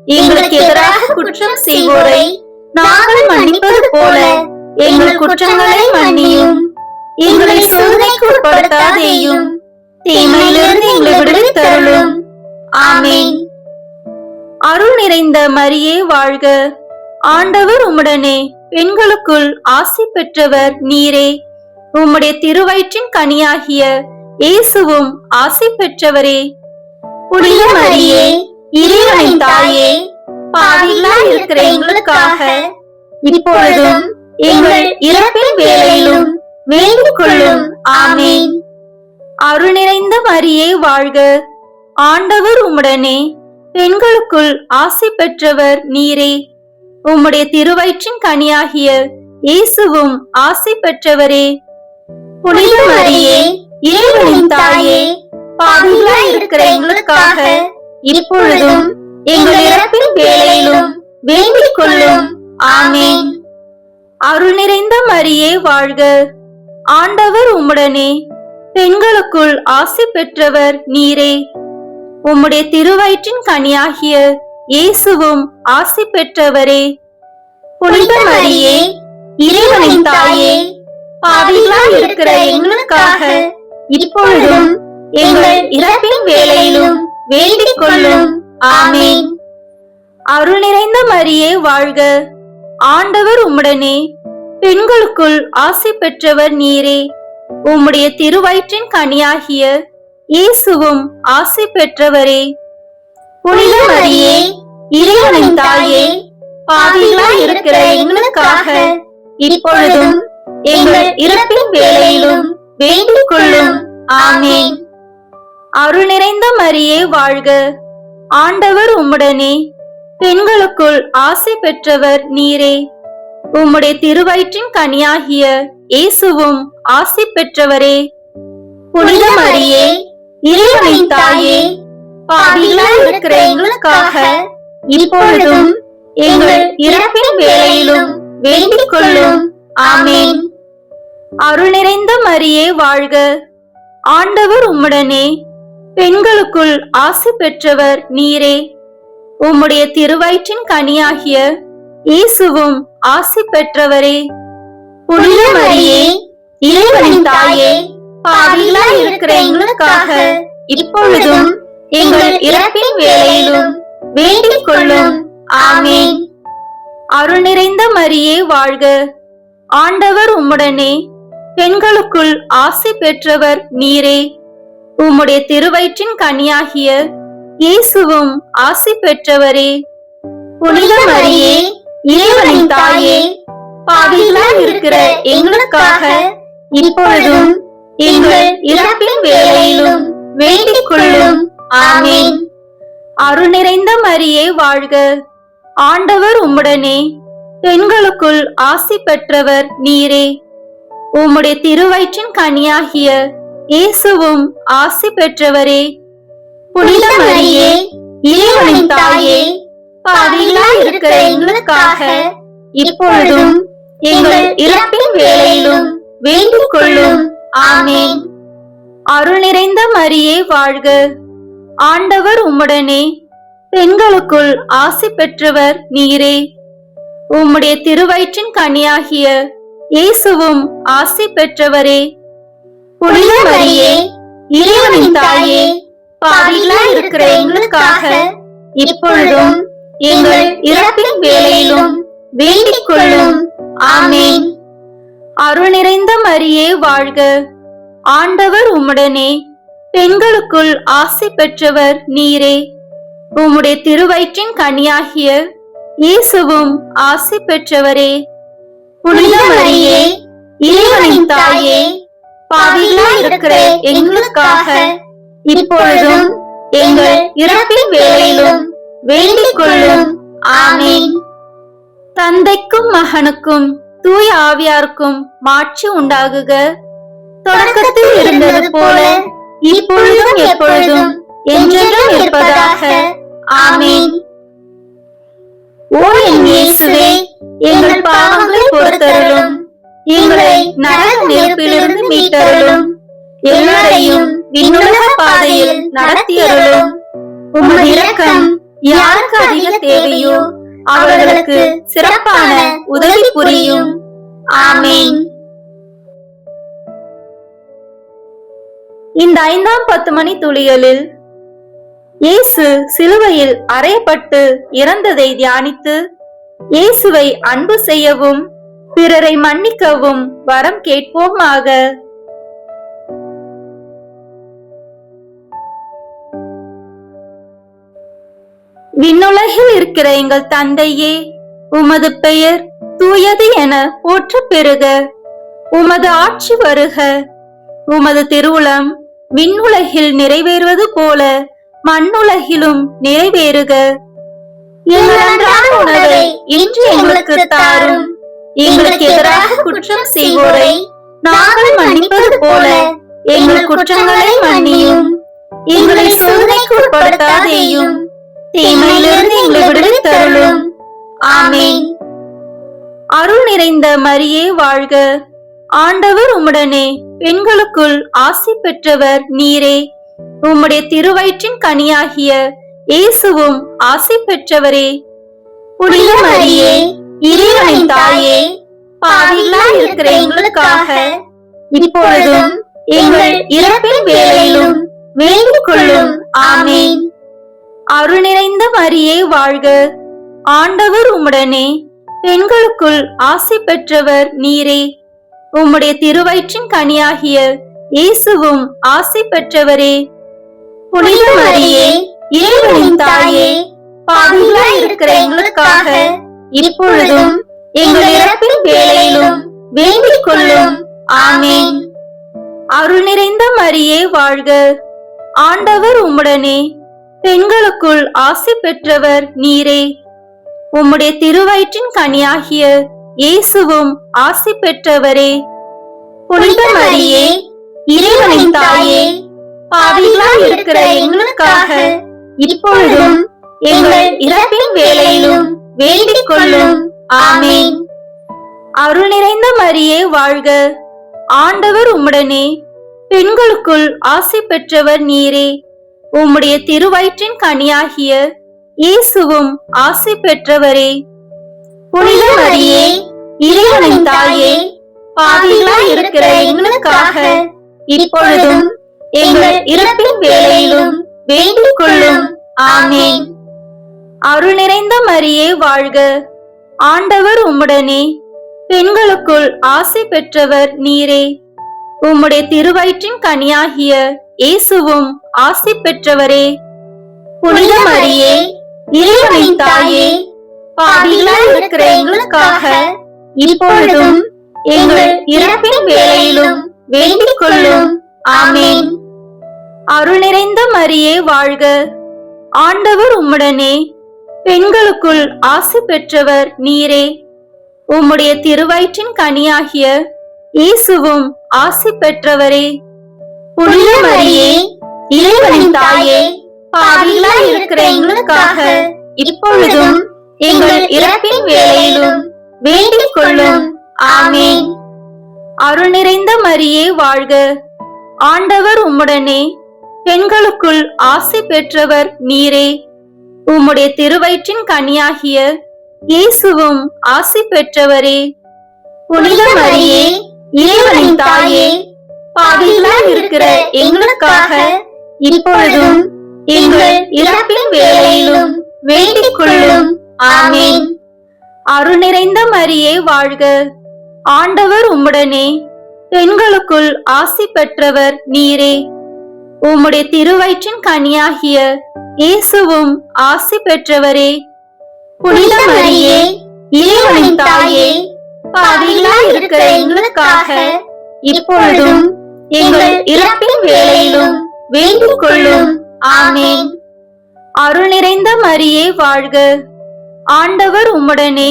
எங்களுக்கு எதிராக குற்றம் செய்வோரை நாங்கள் மன்னிப்பது போல எங்கள் குற்றங்களை மன்னியும். எங்களை சோதனைக்கு உட்படுத்தாதேயும், தீமையிலிருந்து எங்களை விடுவித்தருளும். ஆமென். அருள் நிறைந்த மரியே வாழ்க. ஆண்டவர் உம்முடனே, பெண்களுக்குள் ஆசி பெற்றவர் நீரே. உம்முடைய திருவயிற்றின் கனியாகிய இயேசுவும் ஆசி பெற்றவரே. புனித மரியே, இறைவனின் தாயே, பாவிகளாய் இருக்கிற எங்களுக்காக இப்பொழுதும் எங்கள் இறப்பின் வேளையிலும் வேண்டிக் கொள்ளும். ஆமென். அருள் நிறைந்த மரியே வாழ்க. ஆண்டவர் உம்முடனே, பெண்களுக்குள் ஆசி பெற்றவர் நீரே. உம்முடைய திருவயிற்றின் கனியாகிய இயேசுவும் ஆசி பெற்றவரே. புனித மரியே, இறைவனின் தாயே, பாவிகளாய் இருக்கிற எங்களுக்காக இப்பொழுதும் எங்கள் இறப்பின் வேளையிலும் வேண்டிக் கொள்ளும். ஆமென். அருள் நிறைந்த மரியே வாழ்க. ஆண்டவர் உம்முடனே, பெண்களுக்குள் ஆசி பெற்றவர் நீரே. உம்முடைய திருவயிற்றின் கனியாகிய இயேசுவும் ஆசி பெற்றவரே. புனித மரியே, இறைவனின் தாயே, பாவிகளாய் இருக்கிற எங்களுக்காக இப்பொழுதும் எங்கள் இறப்பின் வேளையிலும் வேண்டிக் கொள்ளும். ஆமென். அருள் நிறைந்த மரியே வாழ்க. ஆண்டவர் உம்முடனே, பெண்களுக்குள் ஆசி பெற்றவர் நீரே. உம்முடைய திருவயிற்றின் கனியாகிய இயேசுவும் ஆசி பெற்றவரே. புனித மரியே, இறைவனின் தாயே, பாவிகளாய் இருக்கிற எங்களுக்காக இப்பொழுதும் எங்கள் இறப்பின் வேளையிலும் வேண்டிக் கொள்ளும். ஆமென். அருள் நிறைந்த மரியே வாழ்க. ஆண்டவர் உம்முடனே, பெண்களுக்குள் ஆசி பெற்றவர் நீரே. உம்முடைய திருவயிற்றின் கனியாகிய இயேசுவும் ஆசி பெற்றவரே. புனித மரியே, இறைவனின் தாயே, பாவிகளாய் இருக்கிற எங்களுக்காக இப்பொழுதும் எங்கள் இறப்பின் வேளையிலும் வேண்டிக் கொள்ளும். ஆமென். அருள் நிறைந்த மரியே வாழ்க. ஆண்டவர் உம்முடனே, பெண்களுக்குள் ஆசி பெற்றவர் நீரே. உம்முடைய திருவயிற்றின் கனியாகிய இயேசுவும் ஆசி பெற்றவரே. புனித மரியே, இறைவனின் தாயே, பாவிகளாய் இருக்கிற எங்களுக்காக இப்பொழுதும் எங்கள் இறப்பின் வேளையிலும் வேண்டிக் கொள்ளும். ஆமென். அருள் நிறைந்த மரியே வாழ்க. ஆண்டவர் உம்முடனே, பெண்களுக்குள் ஆசி பெற்றவர் நீரே. உம்முடைய திருவயிற்றின் கனியாகிய இயேசுவும் ஆசி பெற்றவரே. புனித மரியே, இறைவனின் தாயே, பாவிகளாய் இருக்கிற எங்களுக்காக இப்பொழுதும் எங்கள் இறப்பின் வேளையிலும் வேண்டிக் கொள்ளும். ஆமென். அருள் நிறைந்த மரியே வாழ்க. ஆண்டவர் உம்முடனே, பெண்களுக்குள் ஆசி பெற்றவர் நீரே. உம்முடைய திருவயிற்றின் கனியாகிய இயேசுவும் ஆசி பெற்றவரே. புனித மரியே, இறைவனின் தாயே, பாவிகளாய் இருக்கிற எங்களுக்காக இப்பொழுதும் எங்கள் இறப்பின் வேளையிலும் வேண்டிக் கொள்ளும். ஆமென். அருள் நிறைந்த மரியே வாழ்க. ஆண்டவர் உம்முடனே, பெண்களுக்குள் ஆசி பெற்றவர் நீரே. உம்முடைய திருவயிற்றின் கனியாகிய இயேசுவும் ஆசி பெற்றவரே. புனித மரியே, இறைவனின் தாயே, பாவிகளாய் இருக்கிற எங்களுக்காக இப்பொழுதும் எங்கள் இறப்பின் வேளையிலும் வேண்டிக் கொள்ளும். ஆமென். அருள் நிறைந்த மரியே வாழ்க. ஆண்டவர் உம்முடனே, பெண்களுக்குள் ஆசி பெற்றவர் நீரே. உம்முடைய திருவயிற்றின் கனியாகிய இயேசுவும் ஆசி பெற்றவரே. புனித மரியே, இறைவனின் தாயே, பாவிகளாய் இருக்கிற எங்களுக்காக இப்பொழுதும் எங்கள் இறப்பின் வேளையிலும் வேண்டிக் கொள்ளும். ஆமென். தந்தைக்கும் மகனுக்கும் தூய ஆவியாருக்கும் மாட்சி உண்டாகுக. தொடக்கத்தில் இருந்தது போல இப்பொழுதும் எப்பொழுதும் என்றென்றும் இருப்பதாக. ஆமென். ஓ என் இயேசுவே, எங்கள் பாவங்களை பொறுத்தருளும், எங்களை நரக நெருப்பிலிருந்து மீட்டருளும், எல்லாரையும் விண்ணுலக பாதையில் நடத்தியருளும். உமது இரக்கம் யாருக்கு அதிக தேவையோ அவர்களுக்கு சிறப்பான உதவி புரியும். ஆமென். இந்த 5ஆம் 10 மணி துளிகளில் இயேசு சிலுவையில் அறையப்பட்டு இறந்ததை தியானித்து இயேசுவை அன்பு செய்யவும் பிறரை மன்னிக்கவும் வரம் கேட்போமாக. விண்ணுலகில் இருக்கிற எங்கள் தந்தையே, உமது பெயர் தூயது என போற்ற பெறுக. உமது ஆட்சி வருக. உமது திருவுளம் விண்ணுலகில் நிறைவேறுவது போல மண்ணுலகிலும் நிறைவேறுக. எங்கள் அன்றாட உணவை இன்று எங்களுக்கு தாரும். எங்களுக்கு எதிராக குற்றம் செய்வோரை நாங்கள் மன்னிப்பது போல எங்கள் குற்றங்களை மன்னியும். எங்களை சோதனைக்கு உட்படுத்தாதேயும், தீமையிலிருந்து எங்களை விடுவித்தருளும். ஆமென். அருள் நிறைந்த மரியே வாழ்க. ஆண்டவர் உம்முடனே, பெண்களுக்குள் ஆசி பெற்றவர் நீரே. உம்முடைய திருவயிற்றின் கனியாகிய இயேசுவும் ஆசி பெற்றவரே. புனித மரியே, இறைவனின் தாயே, பாவிகளாய் இருக்கிற எங்களுக்காக இப்பொழுதும் எங்கள் இறப்பின் வேளையிலும் வேண்டிக் கொள்ளும். ஆமென். அருள் நிறைந்த மரியே வாழ்க. ஆண்டவர் உம்முடனே, பெண்களுக்குள் ஆசி பெற்றவர் நீரே. உம்முடைய திருவயிற்றின் கனியாகிய இயேசுவும் ஆசி பெற்றவரே. புனித மரியே, இறைவனின் தாயே, பாவிகளாய் இருக்கிற எங்களுக்காக இப்பொழுதும் எங்கள் இறப்பின் வேளையிலும் வேண்டிக் கொள்ளும். ஆமென். அருள் நிறைந்த மரியே வாழ்க. ஆண்டவர் உம்முடனே, பெண்களுக்குள் ஆசி பெற்றவர் நீரே. உம்முடைய திருவயிற்றின் கனியாகிய இயேசுவும் ஆசி பெற்றவரே. புனித மரியே, இறைவனின் தாயே, பாவிகளாய் இருக்கிற எங்களுக்காக இப்பொழுதும் எங்கள் இறப்பின் வேளையிலும் வேண்டிக் கொள்ளும். ஆமென். அருள் நிறைந்த மரியே வாழ்க. ஆண்டவர் உம்முடனே, பெண்களுக்குள் ஆசி பெற்றவர் நீரே. உம்முடைய திருவயிற்றின் கனியாகிய இயேசுவும் ஆசி பெற்றவரே. புனித மரியே, இறைவனின் தாயே, பாவிகளாய் இருக்கிற எங்களுக்காக இப்பொழுதும் எங்கள் இறப்பின் வேளையிலும் வேண்டிக் கொள்ளும். ஆமென். அருள் நிறைந்த மரியே வாழ்க. ஆண்டவர் உம்முடனே, பெண்களுக்குள் ஆசி பெற்றவர் நீரே. உம்முடைய திருவயிற்றின் கனியாகிய இயேசுவும் ஆசி பெற்றவரே. புனித மரியே, இறைவனின் தாயே, பாவிகளாய் இருக்கிற எங்களுக்காக இப்பொழுதும் எங்கள் இறப்பின் வேளையிலும் வேண்டிக் கொள்ளும். ஆமென். அருள் நிறைந்த மரியே வாழ்க. ஆண்டவர் உம்முடனே, பெண்களுக்குள் ஆசி பெற்றவர் நீரே. உம்முடைய திருவயிற்றின் கனியாகிய இயேசுவும் ஆசி பெற்றவரே. புனித மரியே, இறைவனின் தாயே, பாவிகளாய் இருக்கிற எங்களுக்காக இப்பொழுதும் எங்கள் இறப்பின் வேளையிலும் வேண்டிக் கொள்ளும். ஆமென். அருள் நிறைந்த மரியே வாழ்க. ஆண்டவர் உம்முடனே, பெண்களுக்குள் ஆசி பெற்றவர் நீரே. உம்முடைய திருவயிற்றின் கனியாகிய இயேசுவும் ஆசி பெற்றவரே. புனித மரியே, இறைவனின் தாயே, பாவிகளாய் இருக்கிற எங்களுக்காக இப்பொழுதும் எங்கள் இறப்பின் வேளையிலும் வேண்டிக் கொள்ளும். ஆமென். அருள் நிறைந்த மரியே வாழ்க. ஆண்டவர் உம்முடனே, பெண்களுக்குள் ஆசி பெற்றவர் நீரே. உம்முடைய திருவயிற்றின் கனியாகிய இயேசுவும் ஆசி பெற்றவரே. புனித மரியே, இறைவனின் தாயே, பாவிகளாய் இருக்கிற எங்களுக்காக இப்பொழுதும் எங்கள் இறப்பின் வேளையிலும் வேண்டிக் கொள்ளும். ஆமென். அருள் நிறைந்த மரியே வாழ்க, ஆண்டவர் உம்முடனே,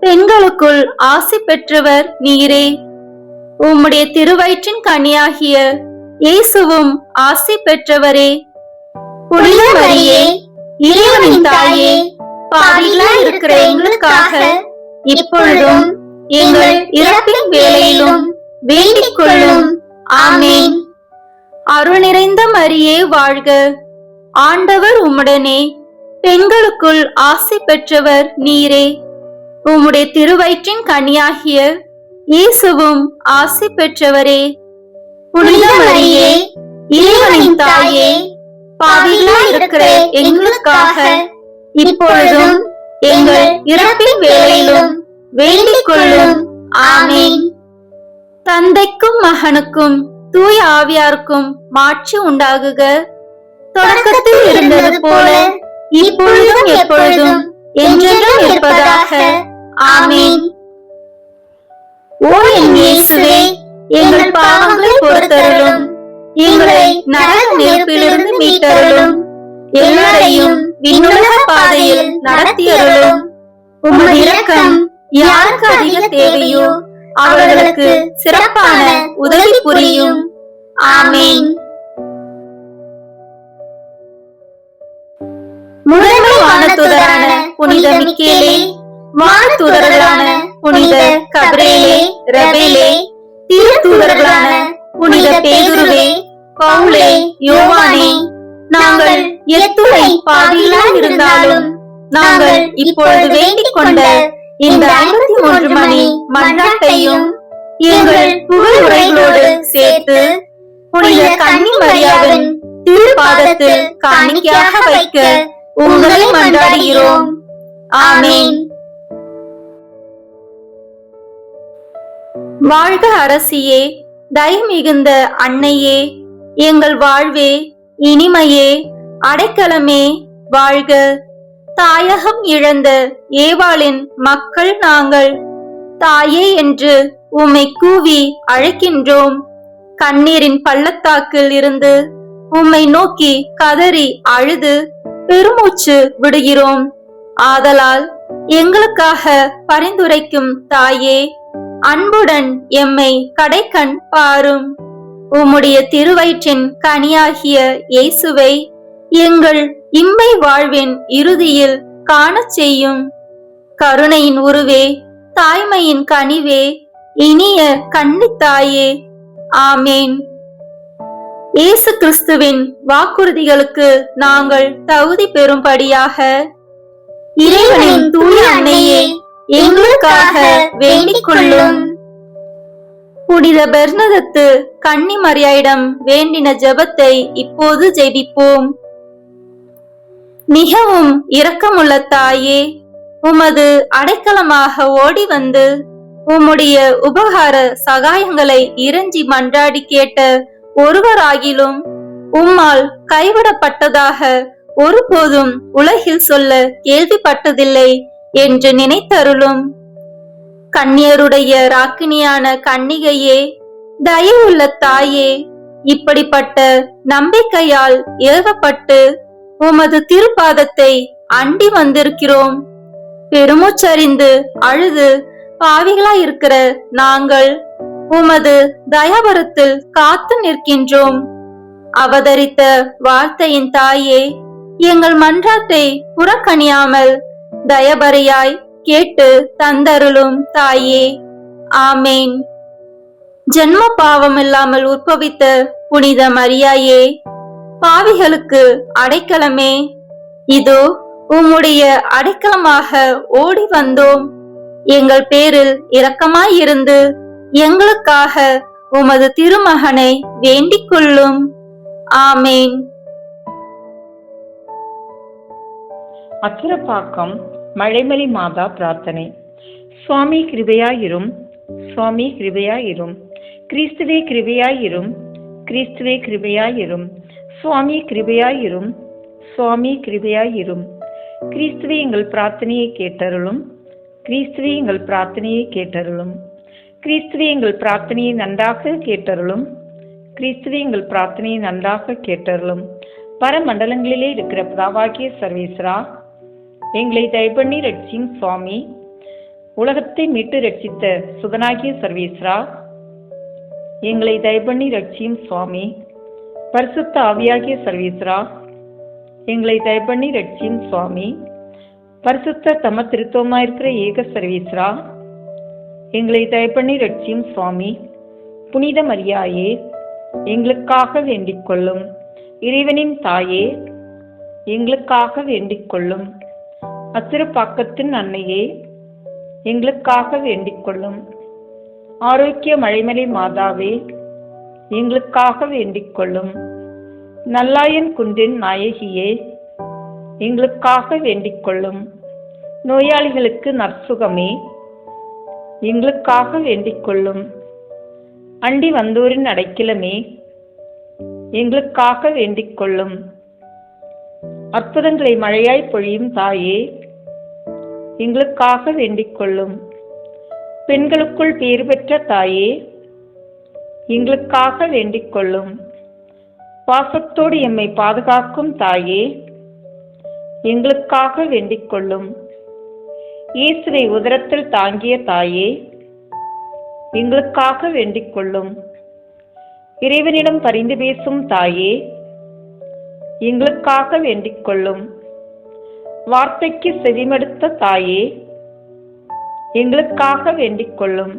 பெண்களுக்குள் ஆசி பெற்றவர் நீரே. உம்முடைய திருவயிற்றின் கனியாகிய இயேசுவும் ஆசி பெற்றவரே. புனித மரியே, இறைவனின் தாயே, பாவிகளாய் இருக்கிற எங்களுக்காக இப்பொழுதும் எங்கள் இறப்பின் வேளையிலும் வேண்டிக் கொள்ளும். ஆமென். அருள் நிறைந்த மரியே வாழ்க, ஆண்டவர் உம்முடனே, பெண்களுக்குள் ஆசி பெற்றவர் நீரே. உம்முடைய திருவயிற்றின் கனியாகிய இயேசுவும் ஆசி பெற்றவரே. புனித மரியே, இறைவனின் தாயே, பாவிகளாய் இருக்கிற எங்களுக்காக இப்பொழுதும் எங்கள் இறப்பின் வேளையிலும் வேண்டிக் கொள்ளும். ஆமென். தந்தைக்கும் மகனுக்கும் தூய ஆவியாருக்கும் மாட்சி உண்டாகுக. தொடக்கத்தில் இருந்தது போல இப்பொழுதும் எப்பொழுதும் என்றென்றும் இருப்பதாக. ஆமென். ஓ என் இயேசுவே, எங்கள் பாவங்களை பொறுத்தருளும், எங்களை நரக நெருப்பிலிருந்து மீட்டருளும், எல்லாரையும் விண்ணுலக பாதையில் நடத்தியருளும். உமது இரக்கம் யாருக்கு அதிக தேவையோ அவர்களுக்கு சிறப்பான உதவி புரியும். ஆமென். முதன்மை வானதூதரான புனித மிக்கேலே, வானதூதர்களான புனித கபிரேலே, ரபேலே, திருத்தூதர்களான புனித பேதுருவே, பவுலே, யோவானே, நாங்கள் எத்துணை பாவிகளாய் இருந்தாலும் நாங்கள் இப்பொழுது வேண்டிக் கொண்ட இந்த 53 மணி மன்றாட்டையும் எங்கள் புகழுரைகளோடு சேர்த்து புனித கன்னி மரியாவின் திருப்பாதத்தில் காணிக்கையாக வைக்க உங்களை மன்றாடுகிறோம். ஆமென். வாழ்க அரசியே, தயமிகுந்த அன்னையே, எங்கள் வாழ்வே, இனிமையே, அடைக்கலமே, வாழ்க. தாயகம் இழந்த ஏவாளின் மக்கள் நாங்கள், தாயே என்று உம்மை கூவி அழைக்கின்றோம். கண்ணீரின் பள்ளத்தாக்கில் இருந்து உம்மை நோக்கி கதறி அழுது பெருமூச்சு விடுகிறோம். ஆதலால் எங்களுக்காக பரிந்துரைக்கும் தாயே, அன்புடன் எம்மை கடைக்கண் பாரும். உம்முடைய திருவயிற்றின் கனியாகிய இயேசுவை எங்கள் இம்மை வாழ்வின் இறுதியில் காணச் செய்யும். கருணையின் உருவே, தாய்மையின் கனிவே, இனிய கன்னித்தாயே. ஆமேன். இயேசு கிறிஸ்துவின் வாக்குறுதிகளுக்கு நாங்கள் தகுதி பெறும்படியாக இறைவனின் தூய அன்னையே, எங்களுக்காக வேண்டிக் கொள்ளும். புனித பெர்னதத்து கன்னி மரியாயிடம் வேண்டின ஜெபத்தை இப்போது ஜெபிப்போம். மிகவும் இரக்கமுள்ள தாயே, உமது அடைக்கலமாக ஓடி வந்து உம்முடைய உபகார சகாயங்களை இறைஞ்சி மன்றாடி கேட்ட ஒருவராகிலும் உம்மால் கைவிடப்பட்டதாக ஒருபோதும் உலகில் சொல்ல கேள்விப்பட்டதில்லை என்று நினைத்தருளும். கன்னியருடைய ராக்கினியான கன்னிகையே, தயவுள்ள தாயே, இப்படிப்பட்ட நம்பிக்கையால் ஏவப்பட்டு உமது திருப்பாதத்தை அண்டி வந்திருக்கிறோம். பெருமூச்சறிந்து அழுது பாவிகளாயிருக்கிற நாங்கள் உமது தயாபரத்தில் காத்து நிற்கின்றோம். அவதரித்த வார்த்தையின் தாயே, எங்கள் மன்றாட்டை புறக்கணியாமல் தயபரையாய் கேட்டு தந்தருளும் தாயே. ஆமேன். ஜென்ம பாவம் இல்லாமல் உற்பவித்த புனித மரியாயே, பாவிகளுக்கு அடைக்கலமே, இதோ உம்முடைய அடைக்கலமாக ஓடி வந்தோம். எங்கள் பேரில் இரக்கமாயிருந்து எங்களுக்காக உமது திருமகனை வேண்டிக் கொள்ளும். ஆமேன். அத்திரப்பாக்கம் மழைமலி மாதா பிரார்த்தனை. சுவாமி கிருபையாயிரும், சுவாமி கிருபையாயிரும், கிறிஸ்துவே கிருபையாயிரும், கிறிஸ்துவே கிருபையாயிரும், சுவாமி கிருபையாயிரும், சுவாமி கிருபையாயிரும். கிறிஸ்துவே எங்கள் பிரார்த்தனையை கேட்டருளும், கிறிஸ்துவே எங்கள் பிரார்த்தனையை கேட்டருளும், கிறிஸ்துவே எங்கள் பிரார்த்தனையை நன்றாக கேட்டருளும், கிறிஸ்துவே எங்கள் பிரார்த்தனையை நன்றாக கேட்டருளும். பரமண்டலங்களிலே இருக்கிற பிதாவாகிய சர்வேஸ்வரா, எங்களை தயப்பண்ணி ரட்சியும் சுவாமி. உலகத்தை மீட்டு ரட்சித்த சுதனாகிய சர்வேஸ்வரா, எங்களை தயப்பண்ணி ரட்சியும் சுவாமி. பரிசுத்த ஆவியாகிய சர்வேஸ்வரா, எங்களை தயப்பண்ணி ரட்சியும் சுவாமி. பரிசுத்த தம திருத்தவமாயிருக்கிற ஏக சர்வேஸ்வரா, எங்களை தயப்பண்ணி ரட்சியும் சுவாமி. புனித மரியாயே, எங்களுக்காக வேண்டிக் கொள்ளும். இறைவனின் தாயே, எங்களுக்காக வேண்டிக் கொள்ளும். அத்திருப்பாக்கத்தின் அன்னையே, எங்களுக்காக வேண்டிக் கொள்ளும். ஆரோக்கிய மழைமலை மாதாவே, எங்களுக்காக வேண்டிக் கொள்ளும். நல்லாயன் குன்றின் நாயகியே, எங்களுக்காக வேண்டிக் கொள்ளும். நோயாளிகளுக்கு நற்சுகமே, எங்களுக்காக வேண்டிக் கொள்ளும். அண்டி வந்தோரின் அடைக்கலமே, எங்களுக்காக வேண்டிக் கொள்ளும். அற்புதங்களை மழையாய் பொழியும் தாயே, எங்களுக்காக வேண்டிக் கொள்ளும். பெண்களுக்குள் பேறு பெற்ற தாயே, எங்களுக்காக வேண்டிக் கொள்ளும். பாசத்தோடு எம்மை பாதுகாக்கும் தாயே, எங்களுக்காக வேண்டிக் கொள்ளும். இயேசுவை உதரத்தில் தாங்கிய தாயே, எங்களுக்காக வேண்டிக் கொள்ளும். இறைவனிடம் பரிந்து பேசும் தாயே, எங்களுக்காக வேண்டிக் கொள்ளும். வார்த்தைக்கு செவிமடுத்த தாயே, எங்களுக்காக வேண்டிக் கொள்ளும்.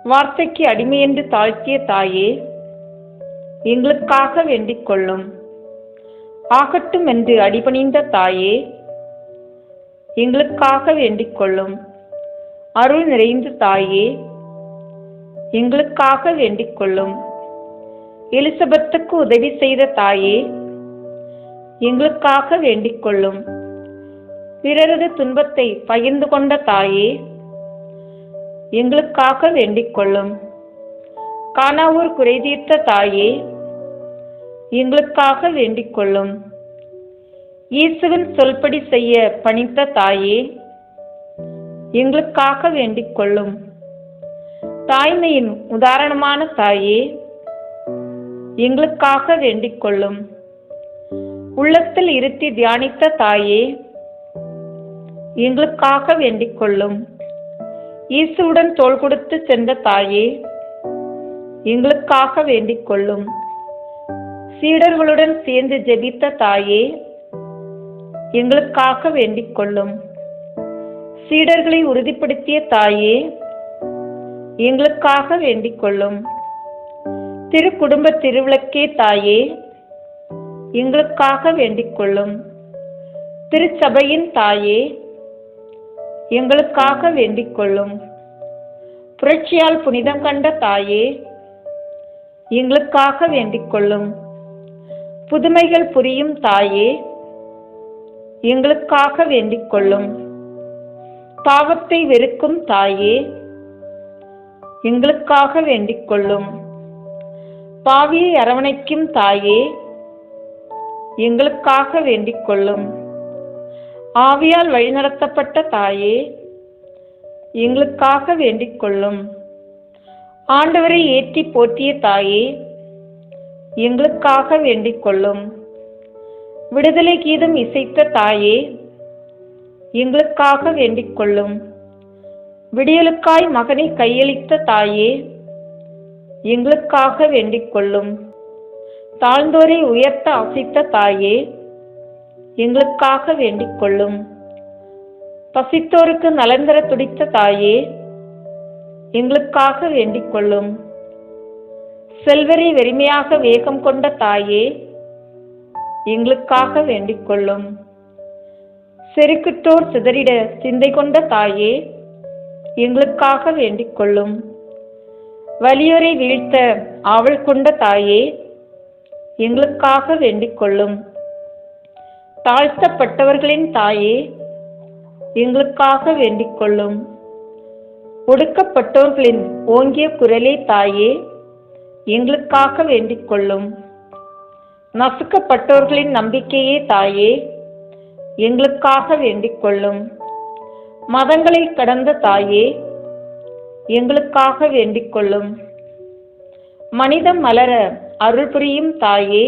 வார்த்தைக்கு அடிமையென்று தாழ்த்திய தாயே, எங்களுக்காக வேண்டிக் கொள்ளும். ஆகட்டும் என்று அடிபணிந்த தாயே, எங்களுக்காக வேண்டிக் கொள்ளும். அருள் நிறைந்த தாயே, எங்களுக்காக வேண்டிக் கொள்ளும். எலிசபெத்துக்கு உதவி செய்த தாயே, எங்களுக்காக வேண்டிக் கொள்ளும். பிறரது துன்பத்தை பகிர்ந்து கொண்ட தாயே, எங்களுக்காக வேண்டிக் கொள்ளும். கானாவூர் குறை தீர்த்த தாயே, எங்களுக்காக வேண்டிக் கொள்ளும். இயேசுவின் சொல்படி செய்ய பணித்த தாயே, எங்களுக்காக வேண்டிக் கொள்ளும். தாய்மையின் உதாரணமான தாயே, எங்களுக்காக வேண்டிக் கொள்ளும். உள்ளத்தில் இருத்தி தியானித்த தாயே, எங்களுக்காக வேண்டிக் கொள்ளும். இயேசுவுடன் தோள் கொடுத்து சென்ற தாயே, எங்களுக்காக வேண்டிக் கொள்ளும். சீடர்களுடன் சேர்ந்து ஜெபித்த தாயே, எங்களுக்காக வேண்டிக் கொள்ளும். சீடர்களை உறுதிப்படுத்திய தாயே, எங்களுக்காக வேண்டிக் கொள்ளும். திரு குடும்ப திருவிளக்கே தாயே, எங்களுக்காக வேண்டிக் கொள்ளும். திருச்சபையின் தாயே, எங்களுக்காக வேண்டிக் கொள்ளும். புரட்சியால் புனிதம் கண்ட தாயே, எங்களுக்காக வேண்டிக் கொள்ளும். புதுமைகள் புரியும் தாயே, எங்களுக்காக வேண்டிக் கொள்ளும். பாவத்தை வெறுக்கும் தாயே, எங்களுக்காக வேண்டிக் கொள்ளும். பாவியை அரவணைக்கும் தாயே, எங்களுக்காக வேண்டிக் கொள்ளும். ஆவியால் வழிநடத்தப்பட்ட தாயே, எங்களுக்காக வேண்டிக் கொள்ளும். ஆண்டவரை ஏற்றி போற்றிய தாயே, எங்களுக்காக வேண்டிக் கொள்ளும். விடுதலை கீதம் இசைத்த தாயே, எங்களுக்காக வேண்டிக் கொள்ளும். விடியலுக்காய் மகனை கையளித்த தாயே, எங்களுக்காக வேண்டிக் கொள்ளும். தாழ்ந்தோரை உயர்த்த ஆசைத்த தாயே, எங்களுக்காக வேண்டிக் கொள்ளும். பசித்தோருக்கு நலன் தர துடித்த தாயே, எங்களுக்காக வேண்டிக் கொள்ளும். செல்வரை வெறுமையாக வேகம் கொண்ட தாயே, எங்களுக்காக வேண்டிக் கொள்ளும். செருக்குற்றோர் சிதறிட சிந்தை கொண்ட தாயே, எங்களுக்காக வேண்டிக் கொள்ளும். வலியோரை வீழ்த்த ஆவல் கொண்ட தாயே, எங்களுக்காக வேண்டிக் கொள்ளும். தாழ்த்தப்பட்டவர்களின் தாயே, எங்களுக்காக வேண்டிக் கொள்ளும். ஒடுக்கப்பட்டோர்களின் ஓங்கிய குரலே தாயே, எங்களுக்காக வேண்டிக் கொள்ளும். நசுக்கப்பட்டோர்களின் நம்பிக்கையே தாயே, எங்களுக்காக வேண்டிக் கொள்ளும். மதங்களை கடந்த தாயே, எங்களுக்காக வேண்டிக் கொள்ளும். மனிதம் மலர அருள் புரியும் தாயே,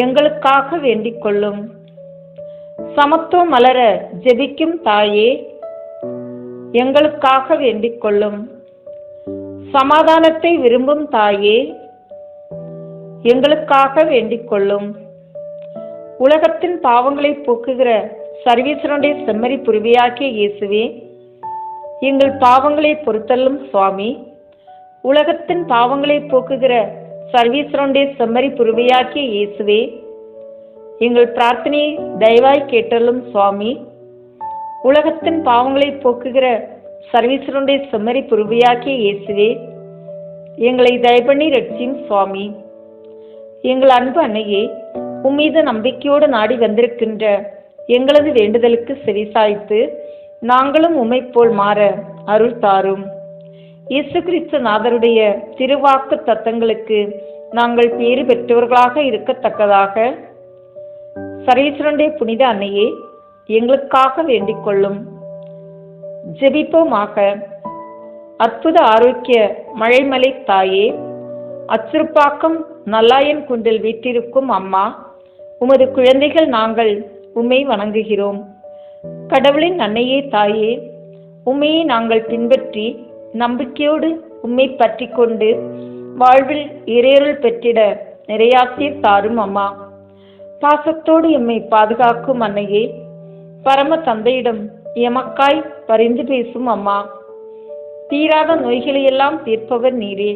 எங்களுக்காக வேண்டிக் கொள்ளும். சமத்துவம் மலர ஜெபிக்கும் தாயே, எங்களுக்காக வேண்டிக் கொள்ளும். சமாதானத்தை விரும்பும் தாயே, எங்களுக்காக வேண்டிக் கொள்ளும். உலகத்தின் பாவங்களை போக்குகிற சர்வீஸ்வரனுடைய செம்மறி புருவியாகிய இயேசுவே, எங்கள் பாவங்களை பொறுத்தள்ளும் சுவாமி. உலகத்தின் பாவங்களை போக்குகிற சர்வீஸ்வரனுடைய செம்மறி புருவியாகிய இயேசுவே, எங்கள் பிரார்த்தனையை தயவாய் கேட்டள்ளும் சுவாமி. உலகத்தின் பாவங்களை போக்குகிற சர்வீஸ்வரனுடைய செம்மறி புருவியாகிய இயேசுவே, எங்களை தயபண்ணி ரட்சியும் சுவாமி. எங்கள் அன்பு அன்னையே, உம்மீது நம்பிக்கையோடு நாடி வந்திருக்கின்ற எங்களது வேண்டுதலுக்கு செவிசாய்த்து நாங்களும் உம்மை போல் மாற அருள் தாரும். இயேசு கிறிஸ்து நாதருடைய திருவாக்கு தத்தங்களுக்கு நாங்கள் பேறு பெற்றவர்களாக இருக்கத்தக்கதாக சர்வீஸ்வரனுடைய புனித அன்னையே, எங்களுக்காக வேண்டிக் கொள்ளும். ஜெபிப்போமாக. அற்புத ஆரோக்கிய மழைமலை தாயே, அச்சிறுப்பாக்கம் நல்லாயன் குன்றில் வீற்றிருக்கும் அம்மா, உமது குழந்தைகள் நாங்கள் உம்மை வணங்குகிறோம். கடவுளின் அன்னையே தாயே, உம்மையை நாங்கள் பின்பற்றி நம்பிக்கையோடு உம்மை பற்றி கொண்டு வாழ்வில் இறையருள் பெற்றிட நிறையாசிர் தாரும் அம்மா. பாசத்தோடு எம்மை பாதுகாக்கும் அன்னையே, பரம தந்தையிடம் எமக்காய் பரிந்து பேசும் அம்மா. தீராத நோய்களையெல்லாம் தீர்ப்பவர் நீரே.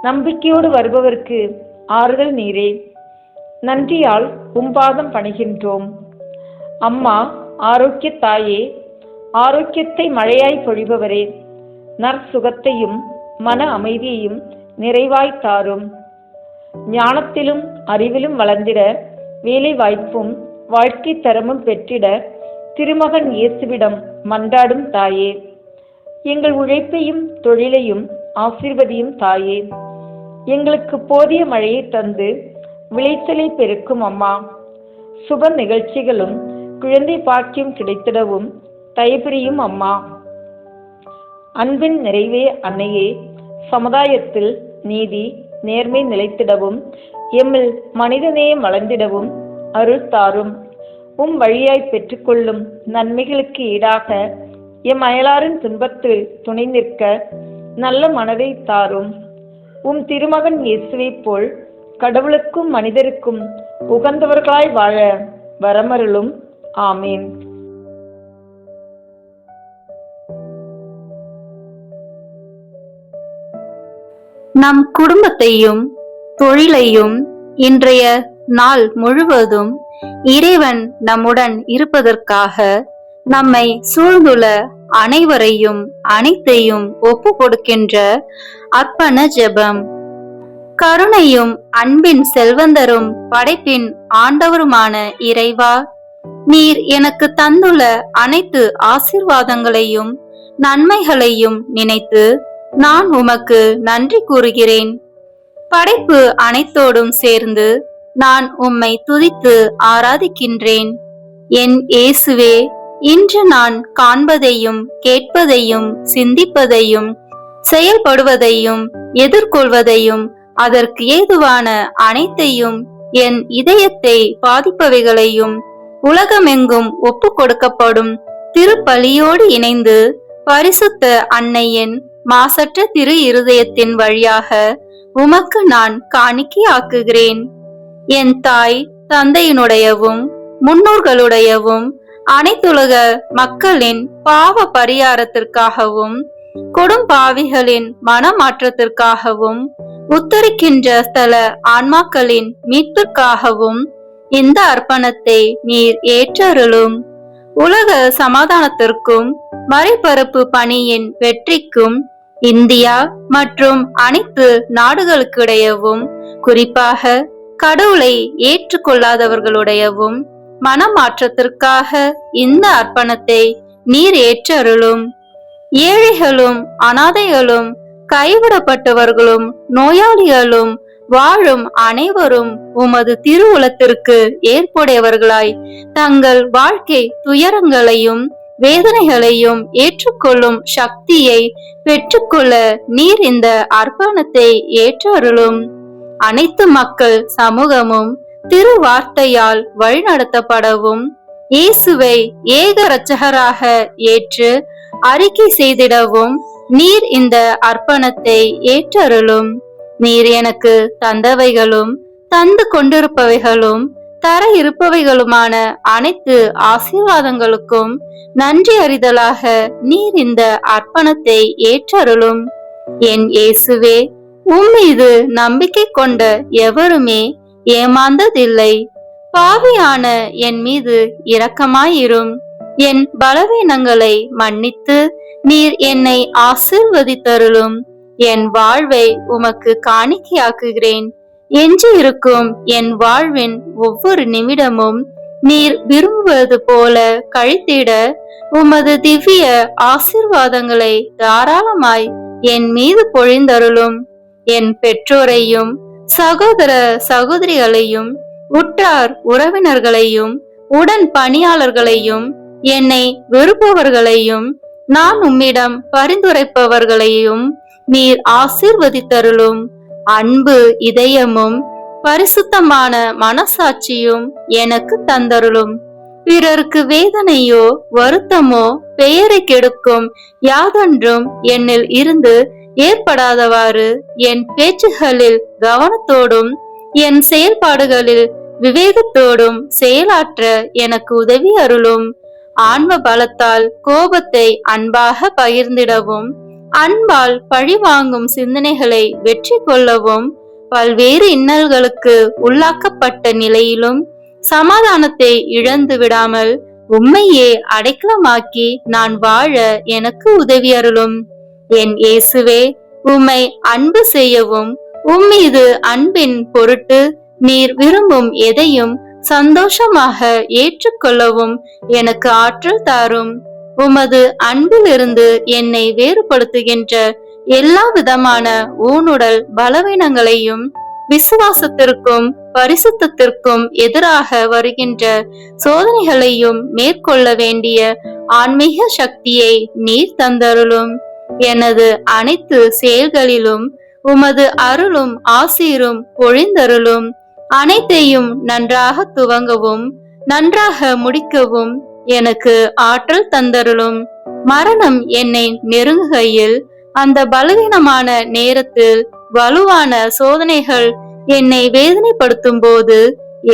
நம்பிக்கையோடு வருபவருக்கு ஆறுதல் நீரே. நன்றியால் உம்பாதம் பணிகின்றோம். அம்மா ஆரோக்கிய தாயே, ஆரோக்கியத்தை மழையாய் பொழிபவரே, நற்சுகத்தையும் மன அமைதியையும் நிறைவாய் தாரும். ஞானத்திலும் அறிவிலும் வளர்ந்திட வேலை வாய்ப்பும் வாழ்க்கை தரமும் பெற்றிட திருமகன் இயேசுவிடம் மன்றாடும் தாயே, எங்கள் உழைப்பையும் தொழிலையும் ஆசீர்வதியும் தாயே. எங்களுக்கு போதிய மழையை தந்து விளைச்சலை பெருக்கும் அம்மா. சுப நிகழ்ச்சிகளும் குழந்தை பாக்கியம் கிடைத்திடவும் தயபுரியும் அம்மா. அன்பின் நிறைவே அன்னையே, சமுதாயத்தில் நீதி நேர்மை நிலைத்திடவும் எம்மில் மனிதநேயம் வளர்ந்திடவும் அருள் தாரும். வழியாய் பெற்றுக்கொள்ளும் நன்மைகளுக்கு ஈடாக எம் அயலாரின் துன்பத்தில் துணை நிற்க நல்ல மனதை தாரும். திருமகன் இயேசுவை போல் கடவுளுக்கும் மனிதருக்கும் உகந்தவர்களாய் வாழ வரமருளும். ஆமீன். நம் குடும்பத்தையும் தொழிலையும் இன்றைய நாள் முழுவதும் இறைவன் நம்முடன் இருப்பதற்காக நம்மை சூழ்ந்துள்ள அனைவரையும் அனைத்தையும் ஒப்பு கொடுக்கின்ற அர்ப்பண ஜெபம். கருணையும் அன்பின் செல்வந்தரும் படைப்பின் ஆண்டவருமான இறைவா, நீர் எனக்கு தந்துள்ள அனைத்து ஆசீர்வாதங்களையும் நன்மைகளையும் நினைத்து நான் உமக்கு நன்றி கூறுகிறேன். படைப்பு அனைத்தோடும் சேர்ந்து நான் உம்மை துதித்து ஆராதிக்கின்றேன். என் இயேசுவே, இன்று நான் காண்பதையும் கேட்பதையும் சிந்திப்பதையும் செயல்படுவதையும் எதிர்கொள்வதையும் அதற்கு ஏதுவான அனைத்தையும் என் இதயத்தை பாதிப்பவைகளையும் உலகமெங்கும் ஒப்பு கொடுக்கப்படும் திருப்பலியோடு இணைந்து பரிசுத்த அன்னையின் மாசற்ற திரு இருதயத்தின் வழியாக உமக்கு நான் காணிக்கையாக்குகிறேன். என் தாய் தந்தையினுடையவும் முன்னோர்களுடையவும் அனைத்துலக மக்களின் பாவ பரிகாரத்திற்காகவும் கொடும்பாவிகளின் மனமாற்றத்திற்காகவும் உத்தரிக்கின்ற ஸ்தல ஆன்மாக்களின் மீட்பிற்காகவும் இந்த அர்ப்பணத்தை நீர் ஏற்றருளும். உலக சமாதானத்திற்கும் மறைபரப்பு பணியின் வெற்றிக்கும் இந்தியா மற்றும் அனைத்து நாடுகளுக்கிடையவும் குறிப்பாக கடவுளை ஏற்றுக்கொள்ளாதவர்களுடையவும் மனமாற்றத்திற்காக இந்த அர்ப்பணத்தை நீர் ஏற்றருளும். ஏழைகளும் அனாதைகளும் கைவிடப்பட்டவர்களும் நோயாளிகளும் வாழும் அனைவரும் உமது திருவுளத்திற்கு ஏற்புடையவர்களாய் தங்கள் வாழ்க்கை துயரங்களையும் வேதனைகளையும் ஏற்றுக்கொள்ளும் சக்தியை பெற்றுக்கொள்ள நீர் இந்த அர்ப்பணத்தை ஏற்றருளும். அனைத்து மக்கள் சமூகமும் திருவார்த்தையால் வழிநடத்தப்படவும் இயேசுவை ஏக இரட்சகராக ஏற்று அறிக்கை செய்திடவும் நீர் இந்த அர்ப்பணத்தை ஏற்றருளும். நீர் எனக்கு தந்தவைகளும் தந்து கொண்டிருப்பவைகளும் தர இருப்பவைகளுமான அனைத்து ஆசீர்வாதங்களுக்கும் நன்றி அறிதலாக நீர் இந்த அர்ப்பணத்தை ஏற்றருளும். என் இயேசுவே, உம்மீது நம்பிக்கை கொண்ட எவருமே ஏமாந்ததில்லை. பாவியான என் மீது இரக்கமாயிரும். என் பலவீனங்களை மன்னித்து நீர் என்னை ஆசீர்வதித்தருளும். என் வாழ்வை உமக்கு காணிக்கையாக்குகிறேன். எஞ்சி இருக்கும் என் வாழ்வின் ஒவ்வொரு நிமிடமும் நீர் விரும்புவது போல கழித்திட உமது திவ்ய ஆசீர்வாதங்களை தாராளமாய் என் மீது பொழிந்தருளும். என் பெற்றோரையும் சகோதர சகோதரிகளையும் உற்றார் உறவினர்களையும் உடன் பணியாளர்களையும் என்னை வெறுப்பவர்களையும் நான் உம்மிடம் பரிந்துரைப்பவர்களையும் நீர் ஆசீர்வதித்தருளும். அன்பு இதயமும் பரிசுத்தமான மனசாட்சியும் எனக்கு தந்தருளும். பிறருக்கு வேதனையோ வருத்தமோ பெயரை கெடுக்கும் யாதொன்றும் என்னில் இருந்து ஏற்படாதவாறு என் பேச்சுகளில் கவனத்தோடும் என் செயல்பாடுகளில் விவேகத்தோடும் செயலாற்ற எனக்கு உதவி அருளும். ஆன்ம பலத்தால் கோபத்தை அன்பாக பகிர்ந்திடவும் அன்பால் பழிவாங்கும் சிந்தனைகளை வெற்றி கொள்ளவும் பல்வேறு இன்னல்களுக்கு உள்ளாக்கப்பட்ட நிலையிலும் சமாதானத்தை இழந்து விடாமல் உம்மையே அடைக்கலமாக்கி நான் வாழ எனக்கு உதவி அருளும். என் இயேசுவே, உம்மை அன்பு செய்யவும் உம்மீது அன்பின் பொருட்டு நீர் விரும்பும் எதையும் சந்தோஷமாக ஏற்றுக்கொள்ளவும் எனக்கு ஆற்றல் தாரும். உமது அன்பிலிருந்து என்னை வேறுபடுத்துகின்ற எல்லா விதமான ஊனுடல் பலவீனங்களையும் விசுவாசத்திற்கும் பரிசுத்தத்திற்கும் எதிராக வருகின்ற சோதனைகளையும் மேற்கொள்ள வேண்டிய ஆன்மீக சக்தியை நீர் தந்தருளும். எனது அனைத்து செயல்களிலும் உமது அருளும் ஆசீரும் பொழிந்தருளும். அனைத்தையும் நன்றாக துவங்கவும் நன்றாக முடிக்கவும் எனக்கு ஆற்றல் தந்தருளும். மரணம் என்னை நெருங்குகையில் அந்த பலவீனமான நேரத்தில் வலுவான சோதனைகள் என்னை வேதனைப்படுத்தும் போது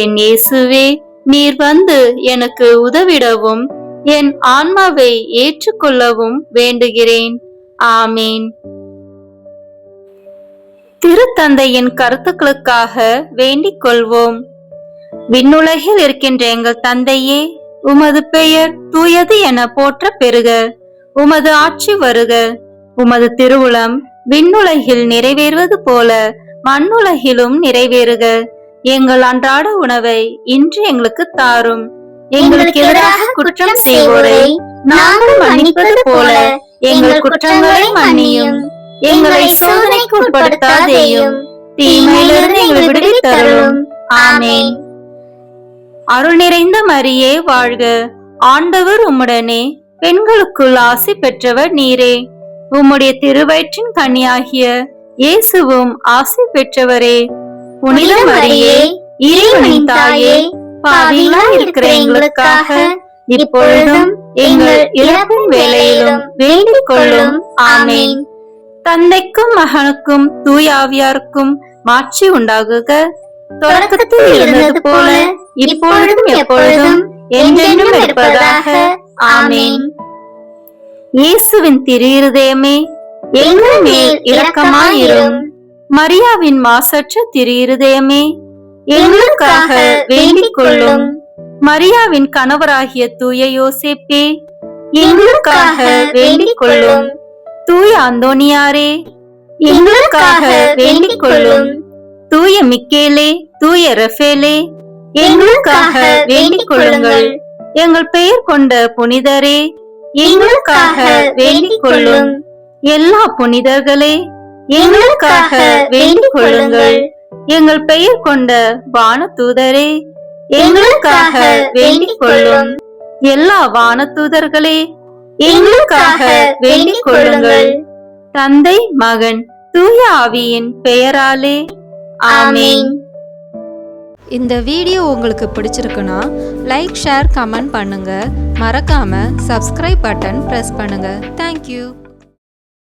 என் இயேசுவே, நீர் வந்து எனக்கு உதவிடவும் என் ஆன்மாவை ஏற்றுக்கொள்ளவும் வேண்டுகிறேன். ஆமீன். திருத்தந்தையின் கருத்துக்களுக்காக வேண்டிக் கொள்வோம். விண்ணுலகில் இருக்கின்ற எங்கள் தந்தையே, உமது பெயர் தூயது என போற்ற பெறுக. உமது ஆட்சி வருக. உமது திருவுளம் விண்ணுலகில் நிறைவேறுவது போல மண்ணுலகிலும் நிறைவேறுக. எங்கள் அன்றாட உணவை இன்று எங்களுக்கு தாரும். எங்களுக்கு எதிராக குற்றம் செய்வோரை நாங்கள் மன்னிப்பது போல எங்கள் குற்றங்களை மன்னியும். எங்களை சோதனைக்கு உட்படுத்தாதேயும், தீமையிலிருந்து எங்களை விடுவித்தருளும். ஆமென். அருள் நிறைந்த மரியே வாழ்க. ஆண்டவர் உம்முடனே, பெண்களுக்குள் ஆசி பெற்றவர் நீரே. உம்முடைய திருவயிற்றின் கனியாகிய இயேசுவும் ஆசி பெற்றவரே. புனித மரியே, இறைவனின் தாயே, பாவிகளாய் இருக்கிற எங்களுக்காக இப்பொழுதும் எங்கள் இறப்பின் வேளையிலும் வேண்டிக் கொள்ளும். ஆமென். தந்தைக்கும் மகனுக்கும் தூய ஆவியாருக்கும் மாட்சி உண்டாகுக. தொடக்கத்தில் இருந்தது போல இப்பொழுதும் எப்பொழுதும் என்றென்றும் இருப்பதாக. ஆமென். இயேசுவின் திரு இருதயமே, எங்கள் மேல் இரக்கமாயிரும். மரியாவின் மாசற்ற திரு இருதயமே, எங்களுக்காக வேண்டிக் கொள்ளும். மரியாவின் கணவராகிய தூய யோசேப்பே, எங்களுக்காக வேண்டிக் கொள்ளும். தூய அந்தோனியாரே, எங்களுக்காக வேண்டிக் கொள்ளும். தூய மிக்கேலே, தூய ரஃபேலே, எங்களுக்காக வேண்டிக் கொள்ளுங்கள். எங்கள் பெயர் கொண்ட புனிதரே, எங்களுக்காக வேண்டிக் கொள்ளும். எல்லா புனிதர்களே, எங்களுக்காக வேண்டிக் கொள்ளுங்கள். எங்கள் பெயர் கொண்ட வானதூதரே, எங்களுக்காக வேண்டிக் கொள்ளும். எல்லா வானதூதர்களே, எங்களுக்காக வேண்டிக் கொள்ளுங்கள். தந்தை, மகன், தூய ஆவியின் பெயராலே. ஆமென். இந்த வீடியோ உங்களுக்கு பிடிச்சிருக்குன்னா லைக், ஷேர், கமெண்ட் பண்ணுங்க. மறக்காம சப்ஸ்கிரைப் பட்டன் பிரஸ் பண்ணுங்க. தேங்க்யூ.